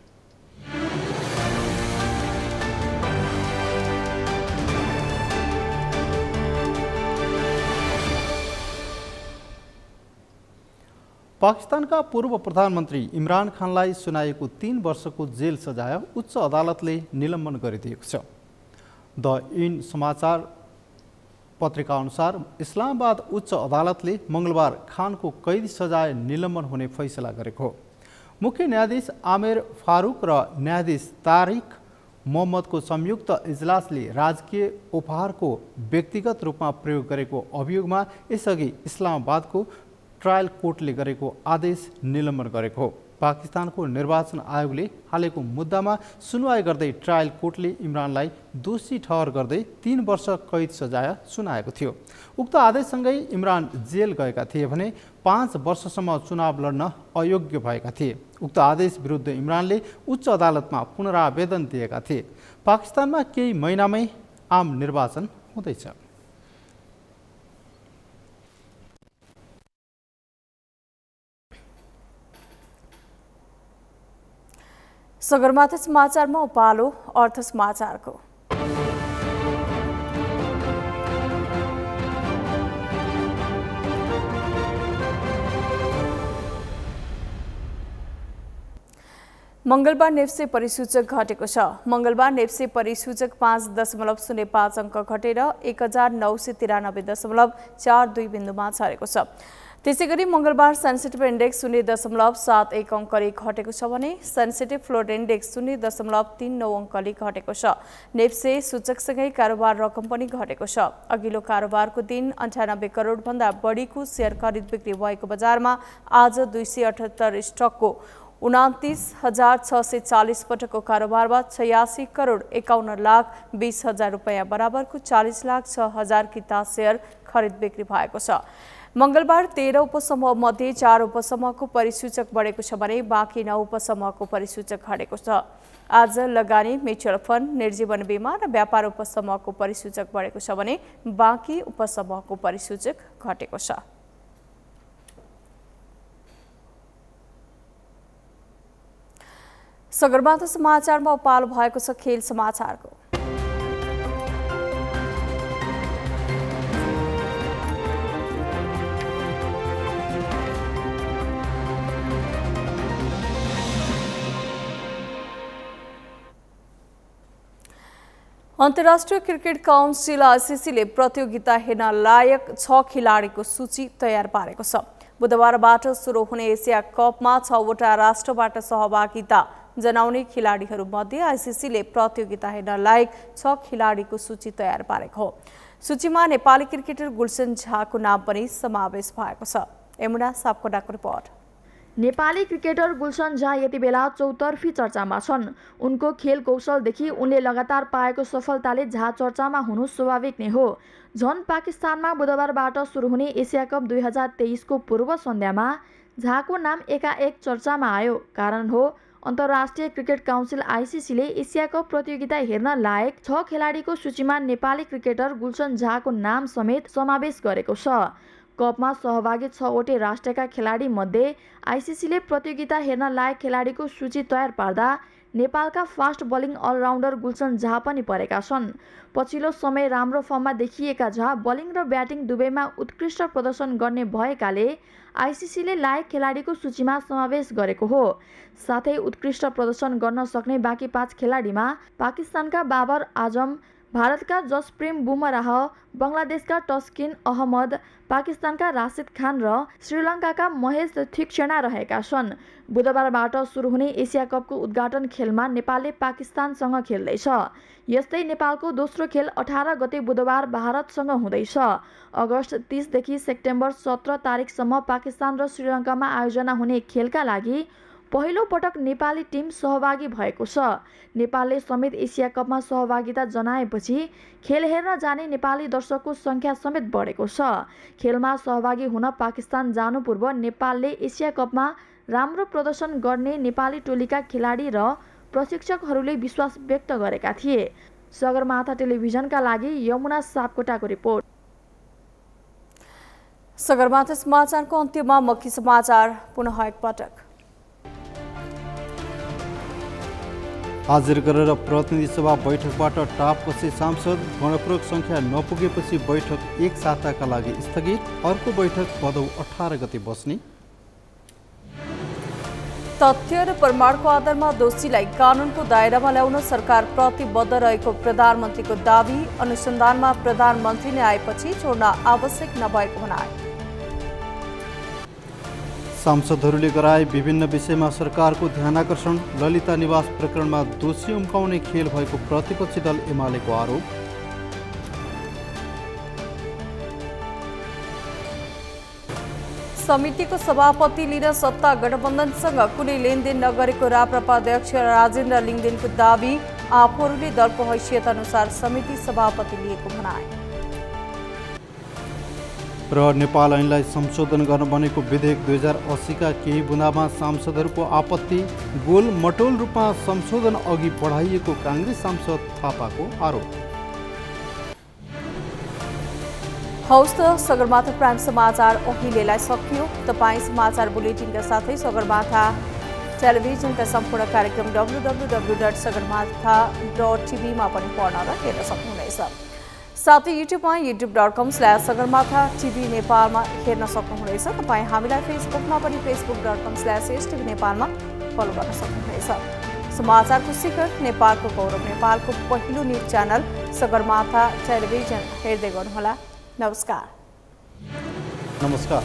पाकिस्तानका पूर्व प्रधानमन्त्री इमरान खानलाई सुनाइएको 3 वर्षको जेल सजाय उच्च अदालतले निलम्बन गरिदिएको छ। द इन समाचार पत्रिका अनुसार इस्लामाबाद उच्च अदालतले मङ्गलबार खानको कैदी सजाय निलम्बन हुने फैसला गरेको हो। मुख्य न्यायाधीश आमिर फारूक र न्यायाधीश तारिक मोहम्मदको संयुक्त इजलासले राजकीय उपहारको व्यक्तिगत रूपमा प्रयोग गरेको अभियोगमा यसअघि इस्लामाबादको ट्रायल कोर्टले गरेको आदेश निलम्बन गरेको हो। पाकिस्तानको निर्वाचन आयोगले हालेको मुद्दामा सुनवाई गर्दै ट्रायल कोर्टले इमरानलाई दोषी ठहर गर्दै 3 वर्ष कैद सजाय सुनाएको थियो। उक्त आदेशसँगै इमरान जेल गएका थिए भने 5 वर्षसम्म चुनाव लड्न अयोग्य भएका थिए। उक्त आदेश विरुद्ध इमरानले उच्च अदालतमा पुनरावेदन दिएका थिए। पाकिस्तानमा केही महिनामै आम निर्वाचन हुँदैछ। सगरमाथा समाचारमा पालो अर्थ समाचारको। मंगलबार नेप्से परिसूचक घटेको छ। मंगलबार नेप्से परिसूचक 5.05 अङ्क घटेर 1993.42 बिन्दुमा छरेको छ। त्यसैगरी मंगलबार सेन्सिटिभ इन्डेक्स 0.71 अङ्कले घटेको छ भने सेन्सिटिभ फ्लोट इन्डेक्स 0.39 अङ्कले घटेको छ। नेप्से सूचकसँगै कारोबार रकम पनि घटेको छ। अघिल्लो कारोबारको दिन 98 करोड भन्दा बढीको शेयर खरिद बिक्री भएको बजारमा आज 278 स्टकको 29,640 पटकको कारोबारमा 86 करोड 51 लाख 20 हजार रुपैयाँ बराबरको 40 लाख 6 हजार किता शेयर खरिद बिक्री भएको छ। मंगलबार 13 उपसमूह मध्ये 4 उपसमूहको परिसूचक बढेको छ भने बाँकी 9 उपसमूहको परिसूचक घटेको छ। आज लगानी, म्युचुअल फन्ड, निर्जीवन बीमा र व्यापार उपसमूहको परिसूचक बढेको छ भने बाँकी उपसमूहको परिसूचक घटेको छ। सगरमाथा समाचारमा पालो भएको छ खेल समाचारको। अन्तर्राष्ट्रिय क्रिकेट काउन्सिल आइसिसीले प्रतियोगिता हेर्न लायक 6 खेलाडीको सूची तयार पारेको छ। बुधबारबाट सुरु हुने एसिया कपमा 6 वटा राष्ट्रबाट सहभागिता जनाउने खेलाडीहरूमध्ये आइसिसीले प्रतियोगिता हेर्न लायक 6 खेलाडीको सूची तयार पारेको हो। सूचीमा नेपाली क्रिकेटर गुलसन झाको नाम पनि समावेश भएको छ। यमुना सापकोटाको रिपोर्ट। नेपाली क्रिकेटर गुलसन झा यति बेला चौतर्फी चर्चामा छन्। उनको खेल कौशलदेखि उनले लगातार पाएको सफलताले झा चर्चामा हुनु स्वाभाविक नै हो। झन् पाकिस्तानमा बुधबारबाट सुरु हुने एसिया कप 2023 को पूर्व सन्ध्यामा झाको नाम एकाएक चर्चामा आयो। कारण हो अन्तर्राष्ट्रिय क्रिकेट काउन्सिल आइसिसीले एसिया कप प्रतियोगिता हेर्न लायक 6 खेलाडीको सूचीमा नेपाली क्रिकेटर गुलसन झाको नाम समेत समावेश गरेको छ। कपमा सहभागी 6 वटे राष्ट्रका खेलाडी मध्ये आइसिसीले प्रतियोगिता हेर्न लायक खेलाडीको सूची तयार पार्दा नेपालका fast bowling all-rounder Gulsan Jha पनि परेका छन्। पछिल्लो समय राम्रो फर्ममा देखिएका झा बलिङ र ब्याटिङ दुवैमा उत्कृष्ट प्रदर्शन गर्ने भएकाले आइसिसीले लायक खेलाडीको सूचीमा समावेश गरेको हो। साथै उत्कृष्ट प्रदर्शन गर्न सक्ने बाँकी 5 खेलाडीमा पाकिस्तानका बाबर आजम, भारतका जसप्रेम बुमराह, बङ्गलादेशका टस्किन अहमद, पाकिस्तानका राशिद खान र श्रीलङ्काका महेश थिक्सेना रहेका छन्। बुधबारबाट सुरु हुने एसिया कपको उद्घाटन खेलमा नेपालले पाकिस्तानसँग खेल्दैछ। यस्तै नेपालको दोस्रो खेल 18 गते बुधबार भारतसँग हुँदैछ। अगस्त 30 देखि सेप्टेम्बर 17 तारिकसम्म पाकिस्तान र श्रीलङ्कामा आयोजना हुने खेलका लागि पहिलो पटक नेपाली टिम सहभागी भएको छ। नेपालले समेत एसिया कपमा सहभागिता जनाएपछि खेल हेर्न जाने नेपाली दर्शकको संख्या समेत बढेको छ। खेलमा सहभागी हुन पाकिस्तान जानु पूर्व नेपालले एसिया कपमा राम्रो प्रदर्शन गर्ने नेपाली टोलीका खेलाडी र प्रशिक्षकहरूले विश्वास व्यक्त गरेका थिए। सगरमाथा टेलिभिजनका लागि यमुना सापकोटाको रिपोर्ट। सगरमाथा समाचारको अन्त्यमा मुख्य समाचार पुनः एकपटक। हाजिर गरेर प्रतिनिधि सभा बैठकबाट टाप खसे सांसद। गणपूरक संख्या नपुगेपछि बैठक एक साताका लागि स्थगित। अर्को बैठक भदौ 18 गते बस्ने। तथ्य र प्रमाणको आधारमा दोषीलाई कानुनको दायरामा ल्याउन सरकार प्रतिबद्ध रहेको प्रधानमन्त्रीको दावी। अनुसन्धानमा प्रधानमन्त्री नै आएपछि छोड्न आवश्यक नभएको भनाए। सांसदहरूले गराए विभिन्न विषयमा सरकारको ध्यानाकर्षण। ललिता निवास प्रकरणमा दोषी उम्काउने खेल भएको प्रतिपक्षी दल एमालेको आरोप। समितिको सभापति लिन सत्ता गठबन्धनसँग कुनै लेनदेन नगरेको राप्रपा अध्यक्ष राजेन्द्र लिङदेनको दावी। आफूहरूले दलको हैसियत अनुसार समिति सभापति लिएको भनाए। र नेपाल ऐनलाई संशोधन गर्न बनेको विधेयक 2080 का केही बुँदामा सांसदहरूको आपत्ति। गोल मटोल रूपमा संशोधन अघि बढाइएको काङ्ग्रेस सांसद थापाको आरोप। हौस् त सगरमाथा प्राइम समाचार अहिलेलाई सकियो। तपाईँ समाचार बुलेटिनका साथै सगरमाथा टेलिभिजनका सम्पूर्ण कार्यक्रम www.sagarmatha.tv मा पनि पढ्न र हेर्न सक्नुहुनेछ। साथै युट्युबमा youtube.com/sagarmatha TV नेपालमा हेर्न सक्नुहुनेछ। तपाईँ हामीलाई फेसबुकमा पनि facebook.com/STV नेपालमा फलो गर्न सक्नुहुनेछ। समाचारको शिखर नेपालको गौरव नेपालको पहिलो न्युज च्यानल सगरमाथा टेलिभिजन हेर्दै गर्नुहोला। नमस्कार। नमस्कार।